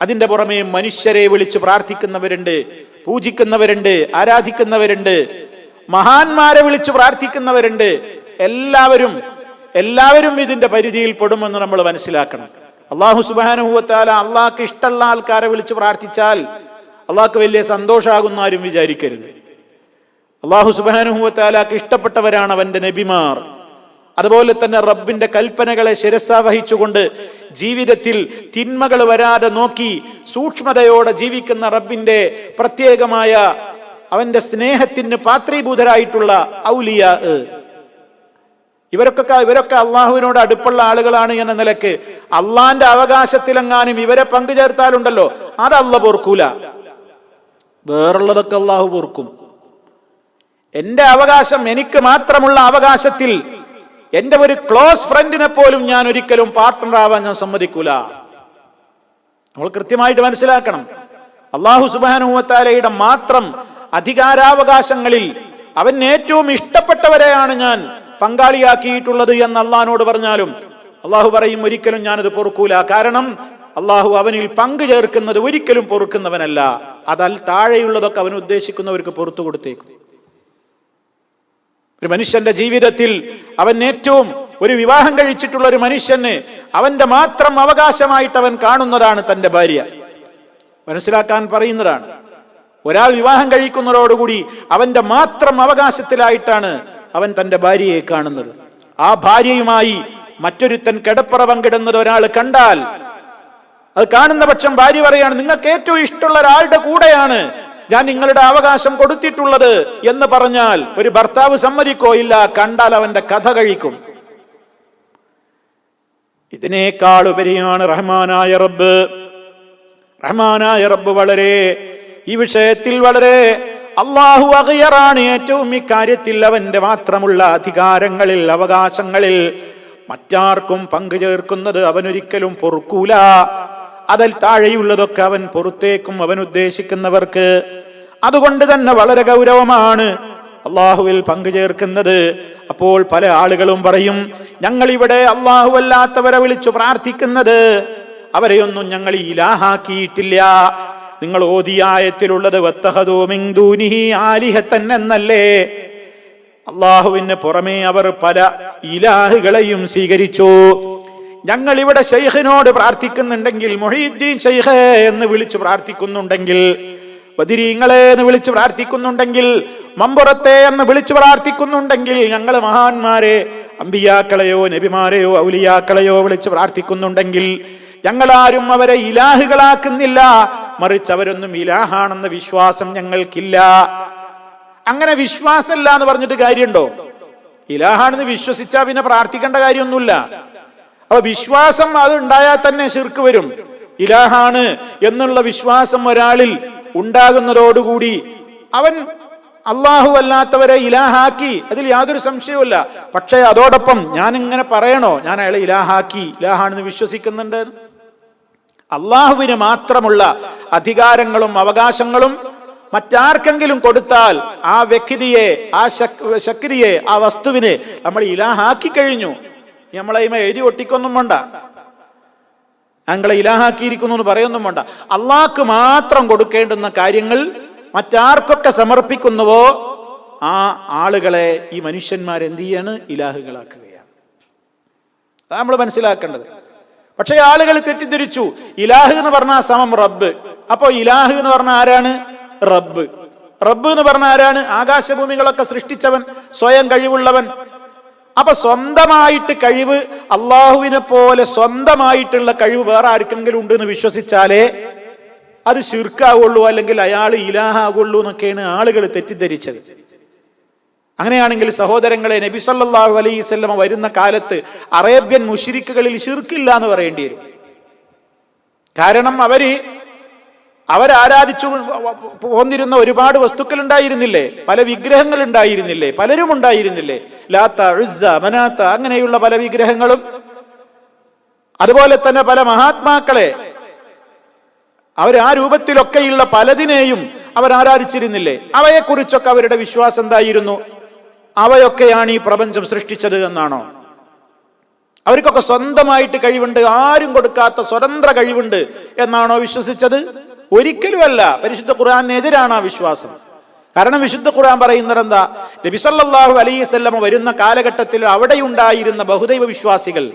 അതിന്റെ പുറമെ മനുഷ്യരെ വിളിച്ചു പ്രാർത്ഥിക്കുന്നവരുണ്ട്, പൂജിക്കുന്നവരുണ്ട്, ആരാധിക്കുന്നവരുണ്ട്. മഹാന്മാരെ വിളിച്ചു പ്രാർത്ഥിക്കുന്നവരുണ്ട്. എല്ലാവരും ഇതിന്റെ പരിധിയിൽ പെടുമെന്ന് നമ്മൾ മനസ്സിലാക്കണം. അല്ലാഹു സുബ്ഹാനഹു വ തആല അള്ളാഹ്ക്ക് ഇഷ്ടമുള്ള ആൾക്കാരെ വിളിച്ചു പ്രാർത്ഥിച്ചാൽ അള്ളാഹ്ക്ക് വലിയ സന്തോഷമാകുന്ന ആരും വിചാരിക്കരുത്. അല്ലാഹു സുബ്ഹാനഹു വ തആലക്ക് ഇഷ്ടപ്പെട്ടവരാണ് അവന്റെ നബിമാർ. അതുപോലെ തന്നെ റബ്ബിന്റെ കൽപ്പനകളെ ശിരസാ വഹിച്ചുകൊണ്ട് ജീവിതത്തിൽ തിന്മകൾ വരാതെ നോക്കി സൂക്ഷ്മതയോടെ ജീവിക്കുന്ന റബ്ബിന്റെ പ്രത്യേകമായ അവന്റെ സ്നേഹത്തിന് പാത്രീഭൂതരായിട്ടുള്ള ഔലിയാ, ഇവരൊക്കെ അള്ളാഹുവിനോട് അടുപ്പുള്ള ആളുകളാണ് എന്ന നിലക്ക് അള്ളാന്റെ അവകാശത്തിലെങ്ങാനും ഇവരെ പങ്കുചേർത്താലുണ്ടല്ലോ, അത് അള്ളാഹ് പൊറുക്കൂല. വേറുള്ളതൊക്കെ അള്ളാഹു പൊറുക്കും. എന്റെ അവകാശം, എനിക്ക് മാത്രമുള്ള അവകാശത്തിൽ എന്റെ ഒരു ക്ലോസ് ഫ്രണ്ടിനെ പോലും ഞാൻ ഒരിക്കലും പാർട്ട്ണർ ആവാൻ ഞാൻ സമ്മതിക്കൂല. നമ്മൾ കൃത്യമായിട്ട് മനസ്സിലാക്കണം. അല്ലാഹു സുബ്ഹാനഹു വ തആലയുടെ മാത്രം അധികാരാവകാശങ്ങളിൽ അവൻ ഏറ്റവും ഇഷ്ടപ്പെട്ടവരെയാണ് ഞാൻ പങ്കാളിയാക്കിയിട്ടുള്ളത് എന്ന് അള്ളാഹിനോട് പറഞ്ഞാലും അള്ളാഹു പറയും, ഒരിക്കലും ഞാനത് പൊറുക്കൂല. കാരണം അള്ളാഹു അവനിൽ പങ്കു ചേർക്കുന്നത് ഒരിക്കലും പൊറുക്കുന്നവനല്ല. അതൽ താഴെയുള്ളതൊക്കെ അവൻ ഉദ്ദേശിക്കുന്നവർക്ക് പുറത്തു കൊടുത്തേക്കും. ഒരു മനുഷ്യന്റെ ജീവിതത്തിൽ അവൻ ഏറ്റവും ഒരു വിവാഹം കഴിച്ചിട്ടുള്ള ഒരു മനുഷ്യന് അവന്റെ മാത്രം അവകാശമായിട്ട് അവൻ കാണുന്നതാണ് തന്റെ ഭാര്യ. മനസ്സിലാക്കാൻ പറയുന്നതാണ്. ഒരാൾ വിവാഹം കഴിക്കുന്നതോടുകൂടി അവന്റെ മാത്രം അവകാശത്തിലായിട്ടാണ് അവൻ തന്റെ ഭാര്യയെ കാണുന്നത്. ആ ഭാര്യയുമായി മറ്റൊരുത്തൻ കിടപ്പറ പങ്കിടുന്നത് ഒരാൾ കണ്ടാൽ, അത് കാണുന്ന പക്ഷം ഭാര്യ പറയാണ്, നിങ്ങൾക്ക് ഏറ്റവും ഇഷ്ടമുള്ള ഒരാളുടെ കൂടെയാണ് ഞാൻ നിങ്ങളുടെ അവകാശം കൊടുത്തിട്ടുള്ളത് എന്ന് പറഞ്ഞാൽ ഒരു ഭർത്താവ് സമ്മതിക്കോ? ഇല്ല. കണ്ടാൽ അവന്റെ കഥ കഴിക്കും. ഇതിനേക്കാൾ ഉപരിയാണ് റഹ്മാനായ റബ്ബ്. റഹ്മാനായ റബ്ബ് ഈ വിഷയത്തിൽ വളരെ അല്ലാഹു അഗ്യറാണ്. ഏറ്റവും ഇക്കാര്യത്തിൽ അവന്റെ മാത്രമുള്ള അധികാരങ്ങളിൽ, അവകാശങ്ങളിൽ മറ്റാർക്കും പങ്കു ചേർക്കുന്നത് അവനൊരിക്കലും പൊറുക്കൂല. അതിൽ താഴെയുള്ളതൊക്കെ അവൻ പുറത്തേക്കും അവൻ ഉദ്ദേശിക്കുന്നവർക്ക്. അതുകൊണ്ട് തന്നെ വളരെ ഗൗരവമാണ് അള്ളാഹുവിൽ പങ്കു ചേർക്കുന്നത്. അപ്പോൾ പല ആളുകളും പറയും, ഞങ്ങൾ ഇവിടെ അള്ളാഹു അല്ലാത്തവരെ വിളിച്ചു പ്രാർത്ഥിക്കുന്നത് അവരെയൊന്നും ഞങ്ങൾ ഇലാഹാക്കിയിട്ടില്ല. നിങ്ങൾ ഓതിയ ആയത്തിലുള്ളത് വത്തഖദൂ മിൻ ദൂനിഹി ആലിഹത്തൻ എന്നല്ലേ. അള്ളാഹുവിന് പുറമേ അവർ പല ഇലാഹുകളെയും സ്വീകരിച്ചു. ഞങ്ങൾ ഇവിടെ ശൈഖിനോട് പ്രാർത്ഥിക്കുന്നുണ്ടെങ്കിൽ, മുഹീദ്ദീൻ ശൈഖേ എന്ന് വിളിച്ചു പ്രാർത്ഥിക്കുന്നുണ്ടെങ്കിൽ, ബദരീങ്ങളെ എന്ന് വിളിച്ചു പ്രാർത്ഥിക്കുന്നുണ്ടെങ്കിൽ, മമ്പുറത്തെ എന്ന് വിളിച്ചു പ്രാർത്ഥിക്കുന്നുണ്ടെങ്കിൽ, ഞങ്ങൾ മഹാന്മാരെ, അമ്പിയാക്കളെയോ നബിമാരെയോ ഔലിയാക്കളെയോ വിളിച്ചു പ്രാർത്ഥിക്കുന്നുണ്ടെങ്കിൽ ഞങ്ങളാരും അവരെ ഇലാഹുകളാക്കുന്നില്ല. മറിച്ച് അവരൊന്നും ഇലാഹാണെന്ന വിശ്വാസം ഞങ്ങൾക്കില്ല. അങ്ങനെ വിശ്വാസമില്ല എന്ന് പറഞ്ഞിട്ട് കാര്യമുണ്ടോ? ഇലാഹാണെന്ന് വിശ്വസിച്ചാൽ പിന്നെ പ്രാർത്ഥിക്കേണ്ട കാര്യമൊന്നുമില്ല. അപ്പൊ വിശ്വാസം അത് ഉണ്ടായാൽ തന്നെ ശിർക്ക് വരും. ഇലാഹാണ് എന്നുള്ള വിശ്വാസം ഒരാളിൽ ഉണ്ടാകുന്നതോടുകൂടി അവൻ അള്ളാഹു അല്ലാത്തവരെ ഇലാഹാക്കി, അതിൽ യാതൊരു സംശയവുമില്ല. പക്ഷേ അതോടൊപ്പം ഞാൻ ഇങ്ങനെ പറയണോ ഞാൻ അയാളെ ഇലാഹാക്കി, ഇലാഹാണെന്ന് വിശ്വസിക്കുന്നുണ്ട്? അള്ളാഹുവിന് മാത്രമുള്ള അധികാരങ്ങളും അവകാശങ്ങളും മറ്റാർക്കെങ്കിലും കൊടുത്താൽ ആ വ്യക്തിയെ, ആ ശക്തിയെ, ആ വസ്തുവിനെ നമ്മൾ ഇലാഹാക്കി കഴിഞ്ഞു. നമ്മളെ എഴുതി ഒട്ടിക്കൊന്നും വേണ്ട, ഞങ്ങളെ ഇലാഹാക്കിയിരിക്കുന്നു എന്ന് പറയൊന്നും വേണ്ട. അള്ളാഹ്ക്ക് മാത്രം കൊടുക്കേണ്ടുന്ന കാര്യങ്ങൾ മറ്റാർക്കൊക്കെ സമർപ്പിക്കുന്നുവോ ആ ആളുകളെ ഈ മനുഷ്യന്മാരെന്ത് ചെയ്യാണ്? ഇലാഹുകളാക്കുകയാണ്. അതാണ് നമ്മൾ മനസ്സിലാക്കേണ്ടത്. പക്ഷേ ആളുകൾ തെറ്റിദ്ധരിച്ചു. ഇലാഹ് എന്ന് പറഞ്ഞാൽ സമം റബ്ബ്. അപ്പോ ഇലാഹ് എന്ന് പറഞ്ഞാൽ ആരാണ്? റബ്ബ്. റബ്ബ് എന്ന് പറഞ്ഞാൽ ആരാണ്? ആകാശഭൂമികളൊക്കെ സൃഷ്ടിച്ചവൻ, സ്വയം കഴിവുള്ളവൻ. അപ്പൊ സ്വന്തമായിട്ട് കഴിവ്, അള്ളാഹുവിനെ പോലെ സ്വന്തമായിട്ടുള്ള കഴിവ് വേറെ ആർക്കെങ്കിലും ഉണ്ട് എന്ന് വിശ്വസിച്ചാലേ അത് ശിർക്കാവുള്ളൂ, അല്ലെങ്കിൽ അയാൾ ഇലാഹാകുള്ളൂ എന്നൊക്കെയാണ് ആളുകൾ തെറ്റിദ്ധരിച്ചത്. അങ്ങനെയാണെങ്കിൽ സഹോദരങ്ങളെ, നബി സല്ലല്ലാഹു അലൈഹി വസല്ലം വരുന്ന കാലത്ത് അറേബ്യൻ മുശ്രിക്കുകളിൽ ശിർക്കില്ല എന്ന് പറയേണ്ടി വരും. കാരണം അവരാരാധിച്ചു പോന്നിരുന്ന ഒരുപാട് വസ്തുക്കൾ ഉണ്ടായിരുന്നില്ലേ, പല വിഗ്രഹങ്ങൾ ഉണ്ടായിരുന്നില്ലേ, പലരും ഉണ്ടായിരുന്നില്ലേ, ലാത്ത, ഉസ്സ, മനാത്ത, അങ്ങനെയുള്ള പല വിഗ്രഹങ്ങളും. അതുപോലെ തന്നെ പല മഹാത്മാക്കളെ ആ രൂപത്തിലൊക്കെയുള്ള പലതിനെയും അവർ ആരാധിച്ചിരുന്നില്ലേ. അവയെക്കുറിച്ചൊക്കെ അവരുടെ വിശ്വാസം എന്തായിരുന്നു? അവയൊക്കെയാണ് ഈ പ്രപഞ്ചം സൃഷ്ടിച്ചത് എന്നാണോ? അവർക്കൊക്കെ സ്വന്തമായിട്ട് കഴിവുണ്ട്, ആരും കൊടുക്കാത്ത സ്വതന്ത്ര കഴിവുണ്ട് എന്നാണോ വിശ്വസിച്ചത്? ഒരിക്കലുമല്ല. പരിശുദ്ധ ഖുർആനെതിരാണ് ആ വിശ്വാസം. കാരണം വിശുദ്ധ ഖുർആൻ പറയുന്നത് എന്താ? നബി സല്ലല്ലാഹു അലൈഹി വസല്ലം വരുന്ന കാലഘട്ടത്തിൽ അവിടെയുണ്ടായിരുന്ന ബഹുദൈവ വിശ്വാസികൾ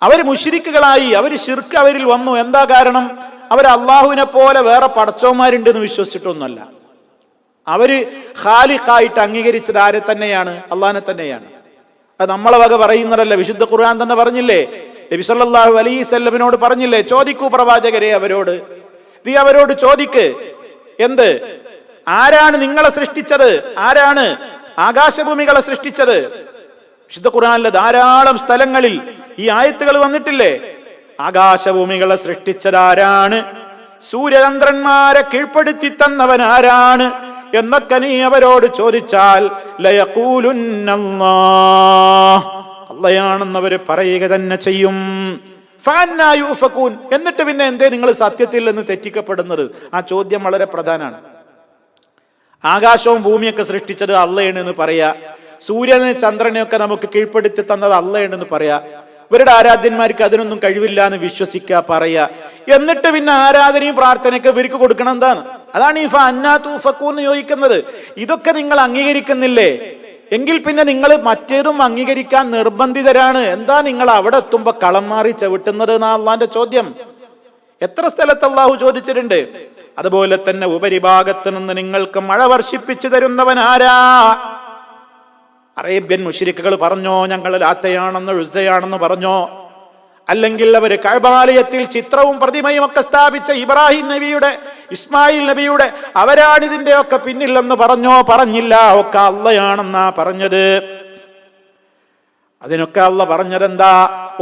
അവർ മുശ്രിക്കുകളായി, ശിർക്ക് അവരിൽ വന്നു. എന്താ കാരണം? അവർ അള്ളാഹുവിനെ പോലെ വേറെ പടച്ചോന്മാരുണ്ടെന്ന് വിശ്വസിച്ചിട്ടൊന്നുമല്ല. അവര് ഖാലിഖായിട്ട് അംഗീകരിച്ചത് ആരെ തന്നെയാണ്? അള്ളാഹിനെ തന്നെയാണ്. അത് നമ്മളെ വക പറയുന്നതല്ല. വിശുദ്ധ ഖുർആൻ തന്നെ പറഞ്ഞില്ലേ, നബി സല്ലല്ലാഹു അലൈഹി വസല്ലമിനോട് പറഞ്ഞില്ലേ, ചോദിക്കൂ പ്രവാചകരെ, അവരോട് ചോദിക്ക്, എന്ത്, ആരാണ് നിങ്ങളെ സൃഷ്ടിച്ചത്? ആരാണ് ആകാശഭൂമികളെ സൃഷ്ടിച്ചത്? വിശുദ്ധ ഖുർആനിലെ ധാരാളം സ്ഥലങ്ങളിൽ ഈ ആയത്തുകൾ വന്നിട്ടില്ലേ? ആകാശഭൂമികളെ സൃഷ്ടിച്ചതാരാണ്? സൂര്യചന്ദ്രന്മാരെ കീഴ്പ്പെടുത്തി തന്നവൻ ആരാണ് എന്നൊക്കെ നീ അവരോട് ചോദിച്ചാൽ അള്ളയാണെന്നവര് പറയുക തന്നെ ചെയ്യും. എന്നിട്ട് പിന്നെ എന്തേ നിങ്ങൾ സത്യത്തിൽ നിന്ന് തെറ്റിക്കപ്പെടുന്നത്? ആ ചോദ്യം വളരെ പ്രധാനമാണ്. ആകാശവും ഭൂമിയൊക്കെ സൃഷ്ടിച്ചത് അള്ളയാണ് എന്ന് പറയാ, സൂര്യനെ ചന്ദ്രനെയൊക്കെ നമുക്ക് കീഴ്പ്പെടുത്തി തന്നത് അള്ളയാണെന്ന് പറയാ, ഇവരുടെ ആരാധ്യന്മാർക്ക് അതിനൊന്നും കഴിവില്ല എന്ന് വിശ്വസിക്കുക, പറയാ, എന്നിട്ട് പിന്നെ ആരാധനയും പ്രാർത്ഥനയൊക്കെ ഇവർക്ക് കൊടുക്കണം. എന്താണ്? അതാണ് ഈ എന്ന് ചോദിക്കുന്നത്. ഇതൊക്കെ നിങ്ങൾ അംഗീകരിക്കുന്നില്ലേ? എങ്കിൽ പിന്നെ നിങ്ങൾ മറ്റേതും അംഗീകരിക്കാൻ നിർബന്ധിതരാണ്. എന്താ നിങ്ങൾ അവിടെ എത്തുമ്പോ കളം മാറി ചവിട്ടുന്നത് എന്നാ അള്ളാന്റെ ചോദ്യം. എത്ര സ്ഥലത്ത് അള്ളാഹു ചോദിച്ചിട്ടുണ്ട്. അതുപോലെ തന്നെ ഉപരിഭാഗത്ത് നിന്ന് നിങ്ങൾക്ക് മഴ വർഷിപ്പിച്ചു തരുന്നവൻ ആരാ? അറേബ്യൻ മുശ്രിക്കുകൾ പറഞ്ഞോ ഞങ്ങൾ ലാത്തയാണെന്ന്, ഉസ്സയാണെന്ന് പറഞ്ഞോ? അല്ലെങ്കിൽ അവര് കഅബാലയത്തിൽ ചിത്രവും പ്രതിമയും ഒക്കെ സ്ഥാപിച്ച ഇബ്രാഹിം നബിയുടെ, ഇസ്മായിൽ നബിയുടെ അവരാണിതിന്റെ ഒക്കെ പിന്നില്ലെന്ന് പറഞ്ഞോ? പറഞ്ഞില്ല. ഒക്കെ അള്ളയാണെന്നാ പറഞ്ഞത്. അതിനൊക്കെ അള്ള പറഞ്ഞതെന്താ?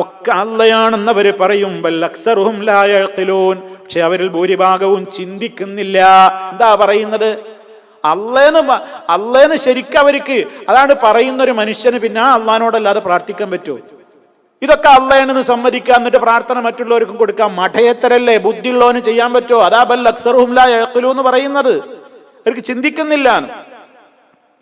ഒക്കെ അള്ളയാണെന്നവര് പറയും. ബൽ അക്സറുഹും ലാ യഖിലൂൻ. പക്ഷെ അവരിൽ ഭൂരിഭാഗവും ചിന്തിക്കുന്നില്ല. എന്താ പറയുന്നത്? അള്ളേന്ന് ശരിക്കും അവർക്ക് അതാണ് പറയുന്ന ഒരു മനുഷ്യന് പിന്നെ ആ അള്ളഹാനോടല്ലാതെ പ്രാർത്ഥിക്കാൻ പറ്റുമോ? ഇതൊക്കെ അള്ളയാണെന്ന് സമ്മതിക്കുക, എന്നിട്ട് പ്രാർത്ഥന മറ്റുള്ളവർക്കും കൊടുക്കാം. മഠയത്തരല്ലേ? ബുദ്ധിയുള്ളവന് ചെയ്യാൻ പറ്റുമോ? അതാ ബൽ അക്സറുഹും ലാ യഖിലൂൻ എന്ന് പറയുന്നത്. അവർക്ക് ചിന്തിക്കുന്നില്ല.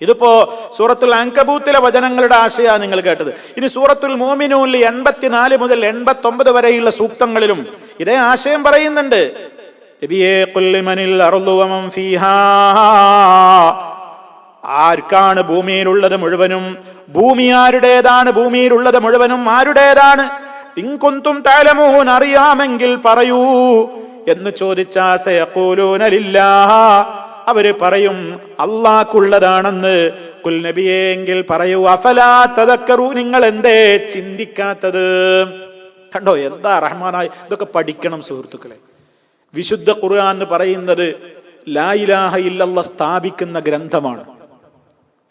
ഇതിപ്പോ സൂറത്തുൽ അൻകബൂത്തിലെ വചനങ്ങളുടെ ആശയമാണ് നിങ്ങൾ കേട്ടത്. ഇനി സൂറത്തുൽ മുഅ്മിനൂനിൽ 84 മുതൽ 89 വരെയുള്ള സൂക്തങ്ങളിലും ഇതേ ആശയം പറയുന്നുണ്ട്. ആർക്കാണ് ഭൂമിയിലുള്ളത് മുഴുവനും? ഭൂമി ആരുടേതാണ്? ഭൂമിയിലുള്ളത് മുഴുവനും ആരുടേതാണ്? ഇൻകുന്തും തഅലമൂൻ, അറിയാമെങ്കിൽ പറയൂ എന്ന് ചോദിച്ചാ സയഖൂലൂന ലില്ലാഹ്, അവര് പറയും അല്ലാഹുക്കുള്ളതാണെന്ന്. ഖുൽ നബിയേ, എങ്കിൽ പറയൂ അഫലാ തദക്കറൂൻ, നിങ്ങൾ എന്തേ ചിന്തിക്കാത്തത്? കണ്ടോ എന്താ റഹ്മാനായ, ഇതൊക്കെ പഠിക്കണം സുഹൃത്തുക്കളെ. വിശുദ്ധ ഖുർആൻ എന്ന് പറയുന്നത് ലാ ഇലാഹ ഇല്ലല്ലാഹ് സ്ഥാപിക്കുന്ന ഗ്രന്ഥമാണ്.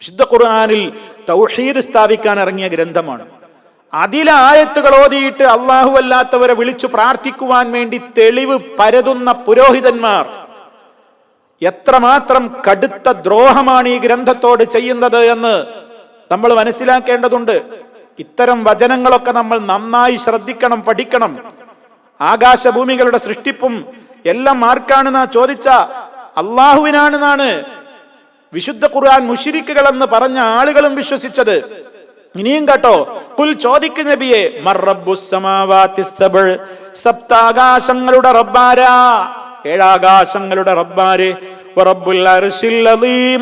വിശുദ്ധ ഖുർആനിൽ തൗഹീദ് സ്ഥാപിക്കാൻ ഇറങ്ങിയ ഗ്രന്ഥമാണ്. അതിലെ ആയത്തുകൾ ഓതിയിട്ട് അല്ലാഹു അല്ലാത്തവരെ വിളിച്ചു പ്രാർത്ഥിക്കുവാൻ വേണ്ടി തെളിവ് പരതുന്ന പുരോഹിതന്മാർ എത്രമാത്രം കടുത്ത ദ്രോഹമാണ് ഈ ഗ്രന്ഥത്തോട് ചെയ്യുന്നത് എന്ന് നമ്മൾ മനസ്സിലാക്കേണ്ടതുണ്ട്. ഇത്തരം വചനങ്ങളൊക്കെ നമ്മൾ നന്നായി ശ്രദ്ധിക്കണം, പഠിക്കണം. ആകാശഭൂമികളുടെ സൃഷ്ടിപ്പും എല്ലാം ആർക്കാണെന്നാ ചോദിച്ച അള്ളാഹുവിനാണെന്നാണ് വിശുദ്ധ ഖുർആൻ മുശ്രിക്കുകൾ എന്ന് പറഞ്ഞ ആളുകളും വിശ്വസിച്ചത്. ഇനിയും കേട്ടോ, ഖുൽ ചോദിക്ക് നബിയെ, മർറബ്ബുസ് സമാവാതിസ് സബ്അ, സപ്താകാശങ്ങളുടെ റബ്ബാരാ? 7 ആകാശങ്ങളുടെ റബ്ബാര്. വറബ്ബുൽ അർശിൽ അളീം,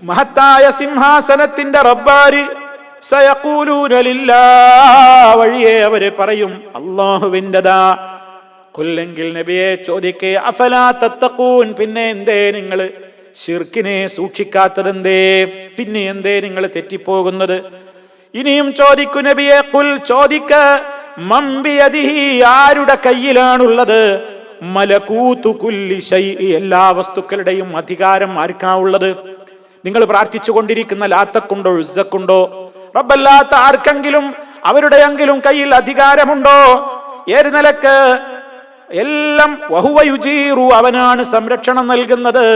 മഹത്തായ സിംഹാസനത്തിന്റെ റബ്ബാര്. സയഖൂലൂന ലില്ലാഹ്, വഴിയെ അവര് പറയും അല്ലാഹുവിൻ്റെതാ. കൊല്ലെങ്കിൽ നബിയെ ചോദിക്കേ, അഫലാ തത്തഖൂൻ, പിന്നെ എന്തേ നിങ്ങൾ ശിർക്കിനെ സൂക്ഷിക്കാത്തതെന്തേ? പിന്നെ എന്തേ നിങ്ങൾ തെറ്റിപ്പോകുന്നത്? ഇനിയും ചോദിക്കു നബിയെ, ഖുൽ ചോദിക്ക, മൻ ബിയദിഹി, ആരുടെ കയ്യിലാണുള്ളത്? മലകൂതു കുല്ലി ശൈഇ, എല്ലാ വസ്തുക്കളുടെയും അധികാരം ആർക്കാ ഉള്ളത്? നിങ്ങൾ പ്രാർത്ഥിച്ചു കൊണ്ടിരിക്കുന്ന ലാത്തക്കുണ്ടോ ഉസ്സക്കുണ്ടോ? റബ്ബല്ലാത്ത ആർക്കെങ്കിലും അവരുടെയെങ്കിലും കയ്യിൽ അധികാരമുണ്ടോ? ഏത് നിലക്ക്? എല്ലാം വഹുവ യുജീറു, അവനാണ് സംരക്ഷണം നൽകുന്നത്.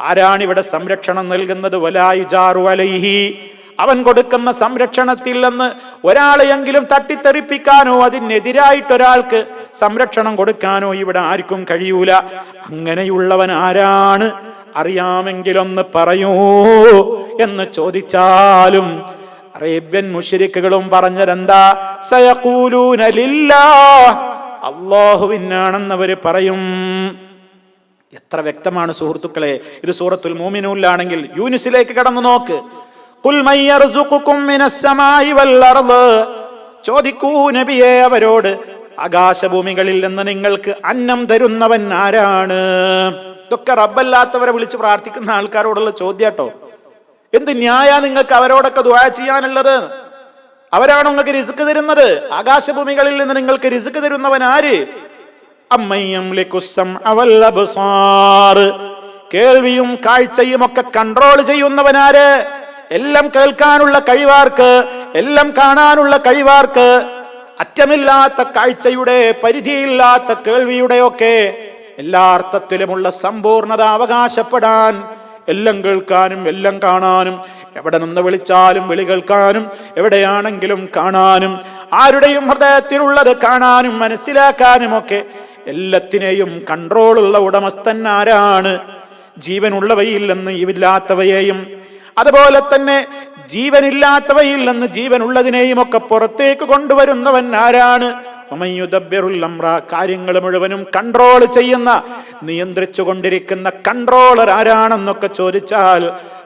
ആരാണ് ഇവിടെ സംരക്ഷണം നൽകുന്നത്? വലാ യുജാറു അലൈഹി, അവൻ കൊടുക്കുന്ന സംരക്ഷണത്തിൽ നിന്ന് ഒരാളെയെങ്കിലും തട്ടിത്തെറിപ്പിക്കാനോ അതിനെതിരായിട്ടൊരാൾക്ക് സംരക്ഷണം കൊടുക്കാനോ ഇവിടെ ആർക്കും കഴിയൂല. അങ്ങനെയുള്ളവൻ ആരാണ്? അറിയാമെങ്കിലൊന്ന് പറയൂ എന്ന് ചോദിച്ചാലും അറേബ്യൻ മുശ്രിക്കുകളും പറഞ്ഞതെന്താ? സയഖൂലൂന ലില്ലാഹ്, അല്ലാഹുവിനാണെന്നവര് പറയും. എത്ര വ്യക്തമാണ് സുഹൃത്തുക്കളെ! ഇത് സൂറത്തുൽ മൂമിനൂനിലാണെങ്കിൽ യൂനുസിലേക്ക് കടന്നു നോക്ക്. ഖുൽ മൻ യർസുഖുകും മിനസ് സമാഇ വൽ അർള്, ചോദിക്കൂ നബിയെ അവരോട്, ആകാശഭൂമികളിൽ നിന്ന് നിങ്ങൾക്ക് അന്നം തരുന്നവൻ ആരാണ്? ഇതൊക്കെ റബ്ബല്ലാത്തവരെ വിളിച്ച് പ്രാർത്ഥിക്കുന്ന ആൾക്കാരോടുള്ള ചോദ്യാട്ടോ. എന്ത് ന്യായ നിങ്ങൾക്ക് അവരോടൊക്കെ ദുആ ചെയ്യാനുള്ളത്? അവരാണ് നിങ്ങൾക്ക് റിസ്ക് തരുന്നത്. ആകാശഭൂമികളിൽ നിന്ന് നിങ്ങൾക്ക് റിസ്ക് തരുന്നവൻ ആര്? കേൾവിയും കാഴ്ചയും ഒക്കെ കൺട്രോൾ ചെയ്യുന്നവനാര്? എല്ലാം കേൾക്കാനുള്ള കഴിവാർക്ക്, എല്ലാം കാണാനുള്ള കഴിവാർക്ക്, അറ്റമില്ലാത്ത കാഴ്ചയുടെ, പരിധിയില്ലാത്ത കേൾവിയുടെ ഒക്കെ എല്ലാ അർത്ഥത്തിലുമുള്ള സമ്പൂർണത അവകാശപ്പെടാൻ, എല്ലാം കേൾക്കാനും എല്ലാം കാണാനും, എവിടെ നിന്ന് വിളിച്ചാലും വിളി കേൾക്കാനും, എവിടെയാണെങ്കിലും കാണാനും, ആരുടെയും ഹൃദയത്തിലുള്ളത് കാണാനും മനസ്സിലാക്കാനും ഒക്കെ എല്ലാത്തിനെയും കൺട്രോളുള്ള ഉടമസ്ഥൻ ആരാണ്? ജീവനുള്ളവയിൽ നിന്ന് ഇല്ലാത്തവയെയും, അതുപോലെ തന്നെ ജീവനില്ലാത്തവയിൽ നിന്ന് ജീവനുള്ളതിനെയും ഒക്കെ പുറത്തേക്ക് കൊണ്ടുവരുന്നവൻ ആരാണ്? കാര്യങ്ങൾ മുഴുവനും കൺട്രോൾ ചെയ്യുന്ന, നിയന്ത്രിച്ചു കൊണ്ടിരിക്കുന്ന കൺട്രോളർ ആരാണെന്നൊക്കെ ചോദിച്ചാൽ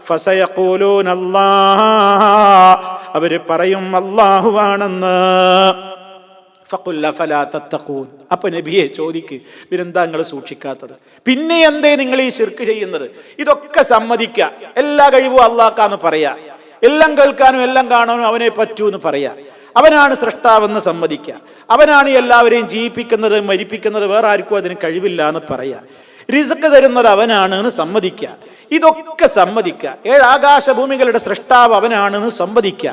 ഫസയഖൂലൂന അല്ലാഹ്, അവര് പറയും അല്ലാഹുവാണെന്ന്. ഫഖുൽ അഫലാ തത്തഖൂൻ, അപ്പൊ നബിയെ ചോദിക്ക്, പിന്നെന്താ നിങ്ങൾ സൂക്ഷിക്കാത്തത്? പിന്നെ എന്തേ നിങ്ങൾ ഈ ശിർക്ക് ചെയ്യുന്നത്? ഇതൊക്കെ സമ്മതിക്ക, എല്ലാ കഴിവും അല്ലാഹ്ക്കാന്ന് പറയാ, എല്ലാം കേൾക്കാനും എല്ലാം കാണാനും അവനെ പറ്റൂന്ന് പറയാ, അവനാണ് സൃഷ്ടാവെന്ന് സമ്മതിക്ക, അവനാണ് എല്ലാവരെയും ജീവിപ്പിക്കുന്നത് മരിപ്പിക്കുന്നത്, വേറെ ആർക്കും അതിന് കഴിവില്ല എന്ന് പറയാ, റിസ്ക് തരുന്നത് അവനാണെന്ന് സമ്മതിക്ക, ഇതൊക്കെ സമ്മതിക്ക, 7 ആകാശഭൂമികളുടെ സൃഷ്ടാവ് അവനാണെന്ന് സമ്മതിക്ക,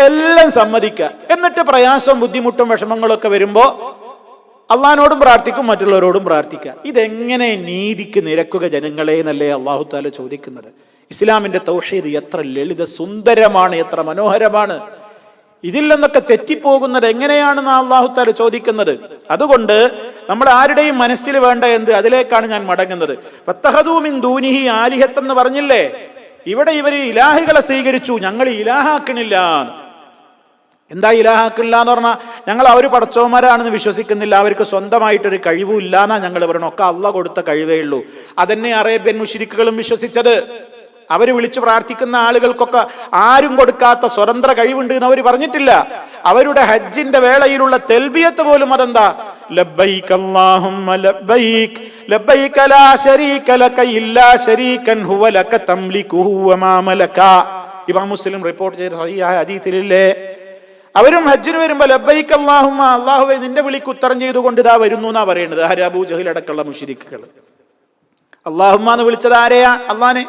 എല്ലാം സമ്മതിക്ക. എന്നിട്ട് പ്രയാസവും ബുദ്ധിമുട്ടും വിഷമങ്ങളൊക്കെ വരുമ്പോ അള്ളാഹിനോടും പ്രാർത്ഥിക്കും, മറ്റുള്ളവരോടും പ്രാർത്ഥിക്കുക. ഇതെങ്ങനെ നീതിക്ക് നിരക്കുക ജനങ്ങളെ എന്നല്ലേ അള്ളാഹു താല ചോദിക്കുന്നത്. ഇസ്ലാമിന്റെ തൗഹീദ് എത്ര ലളിത സുന്ദരമാണ്, എത്ര മനോഹരമാണ്. ഇതിൽ നിന്നൊക്കെ തെറ്റിപ്പോകുന്നത് എങ്ങനെയാണെന്ന് അള്ളാഹു താല ചോദിക്കുന്നത്. അതുകൊണ്ട് നമ്മൾ ആരുടെയും മനസ്സിൽ വേണ്ട എന്ത്, അതിലേക്കാണ് ഞാൻ മടങ്ങുന്നത്. ഫത്തഖദൂ മിൻ ദൂനിഹി ആലിഹത്ത് എന്ന് പറഞ്ഞില്ലേ, ഇവിടെ ഇവര് ഇലാഹികളെ സ്വീകരിച്ചു, ഞങ്ങൾ ഇലാഹാക്കണില്ല. എന്താ ഇലാഹാക്കില്ല എന്ന് പറഞ്ഞാൽ ഞങ്ങൾ അവർ പടച്ചോന്മാരാണെന്ന് വിശ്വസിക്കുന്നില്ല, അവർക്ക് സ്വന്തമായിട്ടൊരു കഴിവും ഇല്ലാന്നാ ഞങ്ങൾ പറയണം, ഒക്കെ അള്ളാഹ് കൊടുത്ത കഴിവേ ഉള്ളൂ. അതന്നെ അറേബ്യൻ മുശ്രിക്കുകളും വിശ്വസിച്ചത്. അവര് വിളിച്ചു പ്രാർത്ഥിക്കുന്ന ആളുകൾക്കൊക്കെ ആരും കൊടുക്കാത്ത സ്വതന്ത്ര കഴിവുണ്ട് എന്ന് അവർ പറഞ്ഞിട്ടില്ല. അവരുടെ ഹജ്ജിന്റെ വേളയിലുള്ള തെൽബിയത്ത് പോലും അതെന്താ, ലബ്ബൈക അല്ലാഹുമ്മ ലബ്ബൈക ലബ്ബൈക ലാ ശരീക ലക ഇല്ലാ ശരീകൻ ഹുവ ലക തംലികുഹു വമാ മലക. ഇമാം മുസ്ലിം റിപ്പോർട്ട് ചെയ്ത സഹിഹായ ഹദീസിലില്ലേ, അവരും ഹജ്ജിന് വരുമ്പോ ലബ്ബൈക അല്ലാഹുമ്മ, അല്ലാഹുവേ നിന്റെ വിളിക്ക് ഉത്തരം ചെയ്തുകൊണ്ട് ഇതാ വരുന്നു എന്നാ പറയുന്നത്. അബൂ ജഹൽ അടക്കമുള്ള മുശ്രിക്കുകൾ അല്ലാഹുമ്മ എന്ന് വിളിച്ചത് ആരെയാ? അള്ളാനെ.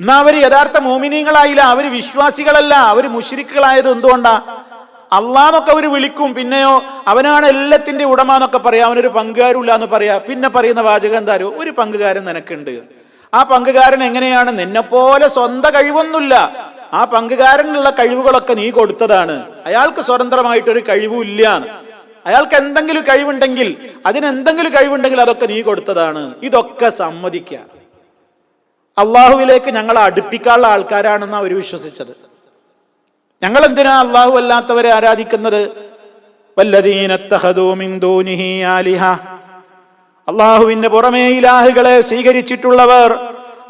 എന്നാ അവര് യഥാർത്ഥ മോമിനീങ്ങളായില്ല, അവര് വിശ്വാസികളല്ല, അവര് മുശ്രിക്കുകളായത് എന്തുകൊണ്ടാ? അള്ളാന്നൊക്കെ അവര് വിളിക്കും, പിന്നെയോ അവനാണ് എല്ലാത്തിന്റെ ഉടമ എന്നൊക്കെ പറയാം, അവനൊരു പങ്കുകാരില്ല എന്ന് പറയാ. പിന്നെ പറയുന്ന വാചകം എന്തായാലും, ഒരു പങ്കുകാരൻ നിനക്കുണ്ട്. ആ പങ്കുകാരൻ എങ്ങനെയാണ്? നിന്നെപ്പോലെ സ്വന്തം കഴിവൊന്നുമില്ല, ആ പങ്കുകാരനുള്ള കഴിവുകളൊക്കെ നീ കൊടുത്തതാണ്. അയാൾക്ക് സ്വതന്ത്രമായിട്ടൊരു കഴിവും ഇല്ല. അയാൾക്ക് എന്തെങ്കിലും കഴിവുണ്ടെങ്കിൽ, അതിനെന്തെങ്കിലും കഴിവുണ്ടെങ്കിൽ അതൊക്കെ നീ കൊടുത്തതാണ്. ഇതൊക്കെ സമ്മതിക്കുക. അള്ളാഹുവിലേക്ക് ഞങ്ങളെ അടുപ്പിക്കാനുള്ള ആൾക്കാരാണെന്നാണ് അവർ വിശ്വസിച്ചത്. ഞങ്ങൾ എന്തിനാ അള്ളാഹു അല്ലാത്തവരെ ആരാധിക്കുന്നത്? വല്ലദീന ഇത്തഖദൂ മിൻ ദൂനിഹി ആലിഹ, അള്ളാഹുവിന്റെ പുറമേ ഇലാഹുകളെ സ്വീകരിച്ചിട്ടുള്ളവർ,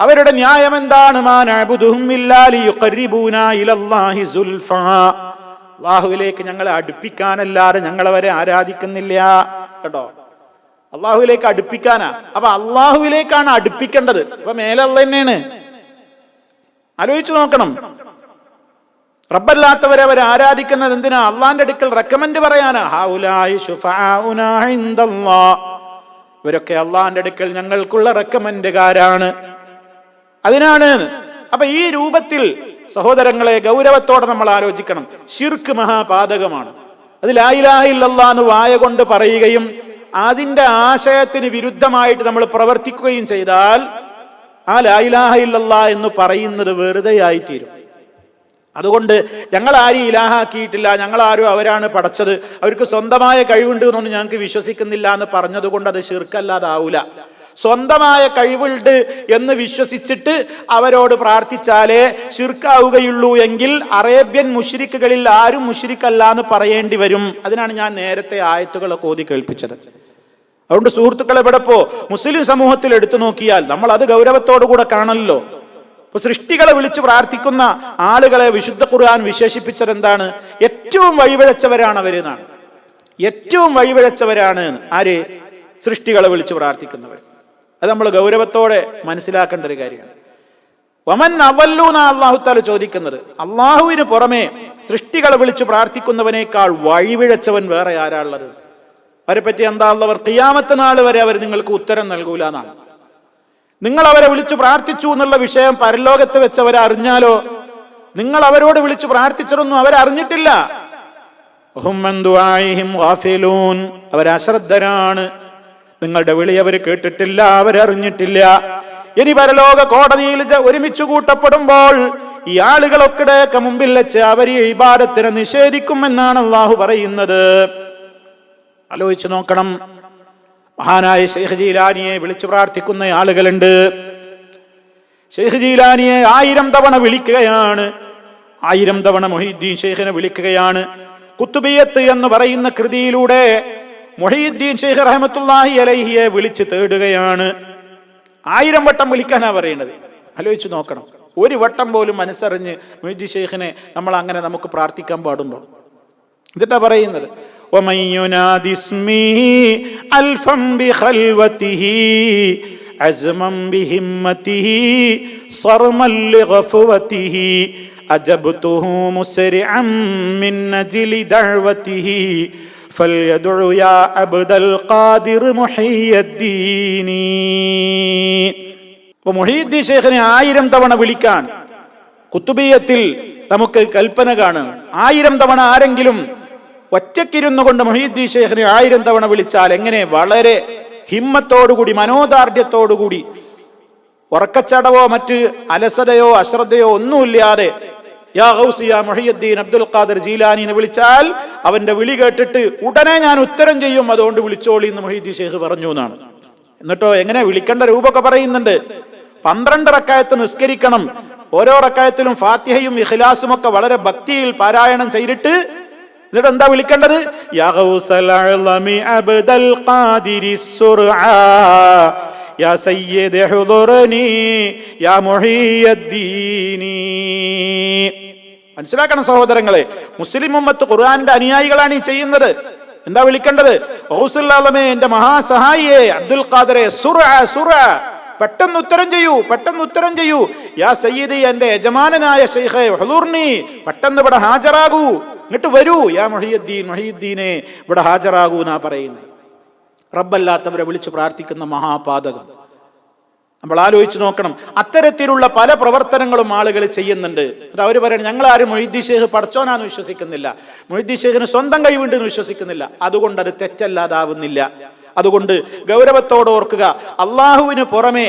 അവരുടെ ന്യായം എന്താണ്? മാ നഅ്ബുദുഹും ഇല്ലാ ലിയുഖർരിബൂനാ ഇലല്ലാഹി സുൽഫാ, അള്ളാഹുവിലേക്ക് ഞങ്ങളെ അടുപ്പിക്കാനല്ലാതെ ഞങ്ങളവരെ ആരാധിക്കുന്നില്ല. കേട്ടോ, അള്ളാഹുവിലേക്ക് അടുപ്പിക്കാനാ. അപ്പൊ അള്ളാഹുവിലേക്കാണ് അടുപ്പിക്കേണ്ടത്. അപ്പൊ മേലെ അള്ളാഹ് തന്നെയാണ്. ആലോചിച്ചു നോക്കണം. റബ്ബല്ലാത്തവരെ അവർ ആരാധിക്കുന്നത് എന്തിനാ? അള്ളാന്റെ അടുക്കൽ റെക്കമെൻഡ് പറയാനാ. ഹൗലായി ശുഫാഉനാ ഇൻദല്ലാഹ്, ഇവരൊക്കെ അള്ളാന്റെ അടുക്കൽ ഞങ്ങൾക്കുള്ള റെക്കമെൻഡുകാരാണ്. അതിനാണ് അപ്പൊ ഈ രൂപത്തിൽ സഹോദരങ്ങളെ ഗൗരവത്തോടെ നമ്മൾ ആലോചിക്കണം. ശിർക്ക് മഹാപാതകമാണ്. അത് ലാ ഇലാഹ ഇല്ലല്ലാഹ് എന്ന് വായ കൊണ്ട് പറയുകയും അതിന്റെ ആശയത്തിന് വിരുദ്ധമായിട്ട് നമ്മൾ പ്രവർത്തിക്കുകയും ചെയ്താൽ ആ ലാ ഇലാഹ ഇല്ലല്ലാഹ് എന്ന് പറയുന്നത് വെറുതെയായി തീരും. അതുകൊണ്ട് ഞങ്ങൾ ആരും ഇലാഹാക്കിയിട്ടില്ല, ഞങ്ങളാരും അവരാണ് പടച്ചത്, അവർക്ക് സ്വന്തമായ കഴിവുണ്ട് എന്നൊന്നും ഞങ്ങൾക്ക് വിശ്വസിക്കുന്നില്ല എന്ന് പറഞ്ഞതുകൊണ്ട് അത് ശിർക്കല്ലാതാവൂല. സ്വന്തമായ കഴിവുണ്ട് എന്ന് വിശ്വസിച്ചിട്ട് അവരോട് പ്രാർത്ഥിച്ചാലേ ശിർക്കാവുകയുള്ളൂ എങ്കിൽ അറേബ്യൻ മുശ്രിക്കുകളിൽ ആരും മുശ്രിക്കല്ല എന്ന് പറയേണ്ടി വരും. അതിനാണ് ഞാൻ നേരത്തെ ആയത്തുകളൊക്കെ ഓതി കേൾപ്പിച്ചത്. അതുകൊണ്ട് സുഹൃത്തുക്കളെ, ഇവിടെ ഇപ്പോ മുസ്ലിം സമൂഹത്തിൽ എടുത്തു നോക്കിയാൽ നമ്മൾ അത് ഗൗരവത്തോടുകൂടെ കാണല്ലോ. ഇപ്പൊ സൃഷ്ടികളെ വിളിച്ച് പ്രാർത്ഥിക്കുന്ന ആളുകളെ വിശുദ്ധ ഖുർആൻ വിശേഷിപ്പിച്ചത് എന്താണ്? ഏറ്റവും വഴിപിഴച്ചവരാണ് അവരെന്നാണ്. ഏറ്റവും വഴിപിഴച്ചവരാണ് ആര്? സൃഷ്ടികളെ വിളിച്ച് പ്രാർത്ഥിക്കുന്നവർ. അത് നമ്മൾ ഗൗരവത്തോടെ മനസ്സിലാക്കേണ്ട ഒരു കാര്യമാണ്. വമൻ അവല്ലു എന്നാ അള്ളാഹു താല ചോദിക്കുന്നത്. അള്ളാഹുവിന് പുറമെ സൃഷ്ടികളെ വിളിച്ച് പ്രാർത്ഥിക്കുന്നവനേക്കാൾ വഴിപിഴച്ചവൻ വേറെ ആരാളുള്ളത്? അവരെ പറ്റി എന്താ ഉള്ളവർ? ഖിയാമത്ത് നാൾ വരെ അവർ നിങ്ങൾക്ക് ഉത്തരം നൽകൂല എന്നാണ്. നിങ്ങൾ അവരെ വിളിച്ചു പ്രാർത്ഥിച്ചു എന്നുള്ള വിഷയം പരലോകത്ത് വെച്ച് അവരറിഞ്ഞാലോ? നിങ്ങൾ അവരോട് വിളിച്ചു പ്രാർത്ഥിച്ചതൊന്നും അവരറിഞ്ഞിട്ടില്ല. അവരശ്രദ്ധരാണ്. നിങ്ങളുടെ വിളി അവർ കേട്ടിട്ടില്ല, അവരറിഞ്ഞിട്ടില്ല. ഇനി പരലോക കോടതിയിൽ ഒരുമിച്ച് കൂട്ടപ്പെടുമ്പോൾ ഈ ആളുകളൊക്കെ മുമ്പിൽ വെച്ച് അവർ ഈ ഇബാദത്തിനെ നിഷേധിക്കുമെന്നാണ് അള്ളാഹു പറയുന്നത്. ആലോചിച്ചു നോക്കണം. മഹാനായ ശൈഖ് ജീലാനിയെ വിളിച്ചു പ്രാർത്ഥിക്കുന്ന ആളുകളുണ്ട്. ശൈഖ് ജീലാനിയെ 1000 തവണ വിളിക്കുകയാണ്. 1000 തവണ മുഹീദ്ദീൻ ശൈഖിനെ വിളിക്കുകയാണ്. കുത്തുബിയത്ത് എന്ന് പറയുന്ന കൃതിയിലൂടെ മുഹീദ്ദീൻ ശൈഖ് റഹ്മത്തുള്ളാഹി അലൈഹിയെ വിളിച്ച് തേടുകയാണ്. 1000 വട്ടം വിളിക്കാനാ പറയുന്നത്. ആലോചിച്ചു നോക്കണം. ഒരു വട്ടം പോലും മനസ്സറിഞ്ഞ് മുഹീദ്ദീൻ ശൈഖിനെ നമ്മൾ അങ്ങനെ നമുക്ക് പ്രാർത്ഥിക്കാൻ പാടുണ്ടോ? എന്നിട്ടാ പറയുന്നത്, ومن ينادي اسمه ألفا بخلوته عزما بهمته صرما لغفوته أجبته مسرعا من أجل دعوته فليدع يا عبد القادر محي الدين. മുഹീദ്ദീൻ ശൈഖിനെ 1000 തവണ വിളിക്കാൻ ഖുതുബിയത്തിൽ നമുക്ക് കൽപ്പന കാണും. 1000 തവണ ആരെങ്കിലും ഒറ്റക്കിരുന്നു കൊണ്ട് മുഹീദ്ദീൻ ശൈഖിനെ 1000 തവണ വിളിച്ചാൽ എങ്ങനെ വളരെ ഹിമ്മത്തോടുകൂടി മനോദാർഢ്യത്തോടുകൂടി ഉറക്കച്ചടവോ മറ്റ് അലസതയോ അശ്രദ്ധയോ ഒന്നുമില്ലാതെ യാ ഗൗസ് യാ മുഹയ്യിദ്ദീൻ അബ്ദുൽ ഖാദിർ ജീലാനിനെ വിളിച്ചാൽ അവന്റെ വിളി കേട്ടിട്ട് ഉടനെ ഞാൻ ഉത്തരം ചെയ്യും, അതുകൊണ്ട് വിളിച്ചോളി എന്ന് മുഹീദ്ദീൻ ശൈഖ് പറഞ്ഞു എന്നാണ്. എന്നിട്ടോ എങ്ങനെ വിളിക്കേണ്ട രൂപമൊക്കെ പറയുന്നുണ്ട്. 12 റക്അത്ത് നിസ്കരിക്കണം. ഓരോ റക്അത്തിലും ഫാത്തിഹയും ഇഖ്ലാസും ഒക്കെ വളരെ ഭക്തിയിൽ പാരായണം ചെയ്തിട്ട് എന്നിട്ട് എന്താ വിളിക്കേണ്ടത്? യാ ഗൗസൽ അഅ്ലമി അബ്ദൽ ഖാദിരി സുർആ യാ സയ്യിദ് ഹുദുർനി യാ മുഹയ്യിദ്ദീൻ. മനസ്സിലാക്കണം സഹോദരങ്ങളെ, മുസ്ലിം ഉമ്മത്ത് ഖുർആന്റെ അനുയായികളാണ് ഈ ചെയ്യുന്നത്. എന്താ വിളിക്കേണ്ടത്? ഗൗസുൽ ആലമേ, എന്റെ മഹാസഹായിയെ അബ്ദുൽ ഖാദിറെ, സുർആ സുർആ, പെട്ടെന്ന് ഉത്തരം ചെയ്യൂ, പെട്ടെന്ന് ഉത്തരം ചെയ്യൂ. യാ സയ്യിദി, എന്റെ യജമാനനായ ശൈഖേ, ഹുദുർനി, പെട്ടെന്ന് ഇവിടെ ഹാജരാകൂ, എന്നിട്ട് വരൂ. യാ മുഹയ്യിദ്ദീൻ, മുഹയ്യിദ്ദീനെ ഇവിടെ ഹാജരാകൂ എന്നാ പറയുന്നത്. റബ്ബല്ലാത്തവരെ വിളിച്ചു പ്രാർത്ഥിക്കുന്ന മഹാപാതകം. നമ്മൾ ആലോചിച്ച് നോക്കണം. അത്തരത്തിലുള്ള പല പ്രവർത്തനങ്ങളും ആളുകൾ ചെയ്യുന്നുണ്ട്. അവർ പറയുന്നത് ഞങ്ങളാരും മുഹയ്യിദ്ദീൻ ശൈഖ് പടച്ചോനാന്ന് വിശ്വസിക്കുന്നില്ല, മുഹയ്യിദ്ദീൻ ശൈഖിന് സ്വന്തം കഴിവുണ്ടെന്ന് വിശ്വസിക്കുന്നില്ല. അതുകൊണ്ട് അത് തെറ്റല്ലാതാവുന്നില്ല. അതുകൊണ്ട് ഗൗരവത്തോടെ ഓർക്കുക, അള്ളാഹുവിന് പുറമെ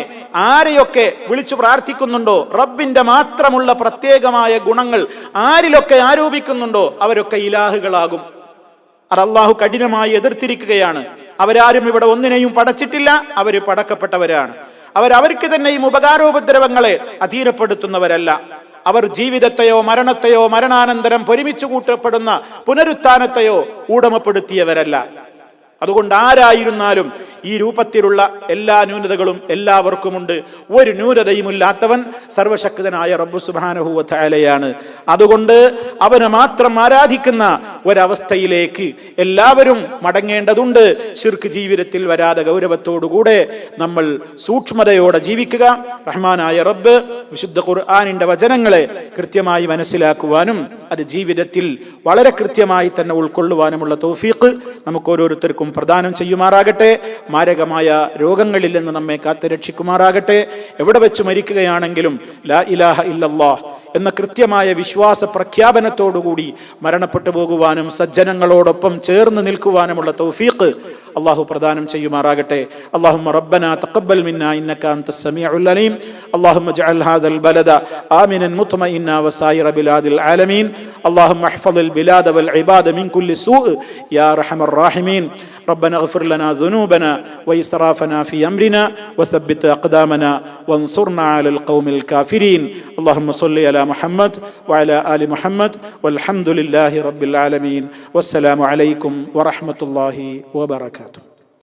ആരെയൊക്കെ വിളിച്ചു പ്രാർത്ഥിക്കുന്നുണ്ടോ, റബ്ബിന്റെ മാത്രമുള്ള പ്രത്യേകമായ ഗുണങ്ങൾ ആരിലൊക്കെ ആരോപിക്കുന്നുണ്ടോ അവരൊക്കെ ഇലാഹുകളാകും. അത് അള്ളാഹു കഠിനമായി എതിർത്തിരിക്കുകയാണ്. അവരാരും ഇവിടെ ഒന്നിനെയും പടച്ചിട്ടില്ല, അവര് പടക്കപ്പെട്ടവരാണ്. അവർക്ക് തന്നെയും ഉപകാരോപദ്രവങ്ങളെ അധീനപ്പെടുത്തുന്നവരല്ല. അവർ ജീവിതത്തെയോ മരണത്തെയോ മരണാനന്തരം ഒരുമിച്ച് കൂട്ടപ്പെടുന്ന പുനരുത്ഥാനത്തെയോ ഉടമപ്പെടുത്തിയവരല്ല. അതുകൊണ്ട് ആരായിരുന്നാലും ഈ രൂപത്തിലുള്ള എല്ലാ ന്യൂനതകളും എല്ലാവർക്കുമുണ്ട്. ഒരു ന്യൂനതയുമില്ലാത്തവൻ സർവശക്തനായ റബ്ബ് സുബ്ഹാനഹു വ തആലയാണ്. അതുകൊണ്ട് അവനെ മാത്രം ആരാധിക്കുന്ന ഒരവസ്ഥയിലേക്ക് എല്ലാവരും മടങ്ങേണ്ടതുണ്ട്. ശിർക്ക് ജീവിതത്തിൽ വരാതെ ഗൗരവത്തോടുകൂടെ നമ്മൾ സൂക്ഷ്മതയോടെ ജീവിക്കുക. റഹ്മാനായ റബ്ബ് വിശുദ്ധ ഖുർആനിന്റെ വചനങ്ങളെ കൃത്യമായി മനസ്സിലാക്കുവാനും അത് ജീവിതത്തിൽ വളരെ കൃത്യമായി തന്നെ ഉൾക്കൊള്ളുവാനുമുള്ള തൗഫീഖ് നമുക്ക് ഓരോരുത്തർക്കും പ്രദാനം ചെയ്യുമാറാകട്ടെ. മാരകമായ രോഗങ്ങളിൽ നിന്ന് നമ്മെ കാത്തുരക്ഷിക്കുമാറാകട്ടെ. എവിടെ വെച്ച് മരിക്കുകയാണെങ്കിലും ലാ ഇലാഹ ഇല്ലല്ലാഹ് എന്ന കൃത്യമായ വിശ്വാസ പ്രഖ്യാപനത്തോടുകൂടി മരണപ്പെട്ടു പോകുവാനും സജ്ജനങ്ങളോടൊപ്പം ചേർന്ന് നിൽക്കുവാനുമുള്ള തൗഫീഖ് അല്ലാഹു പ്രദാനം ചെയ്യുമാറാകട്ടെ. അല്ലാഹുമ്മ റബ്ബനാ തഖബ്ബൽ മിന്നാ ഇന്നക അൻതസ് സമീഉൽ അലീം. അല്ലാഹുമ്മ ജഅൽ ഹാദൽ ബലദ ആമിനൻ മുത്മഇന്നാ വസായിറ ബിലാദിൽ ആലമീൻ. അല്ലാഹുമ്മ ഇഹ്ഫളിൽ ബിലാദ വൽ ഇബാദ മിൻ കുല്ലി സൂഅ് യാ അർഹമർ റഹീമീൻ. ربنا اغفر لنا ذنوبنا وإسرافنا في أمرنا وثبت أقدامنا وانصرنا على القوم الكافرين. اللهم صل على محمد وعلى آل محمد والحمد لله رب العالمين. والسلام عليكم ورحمة الله وبركاته.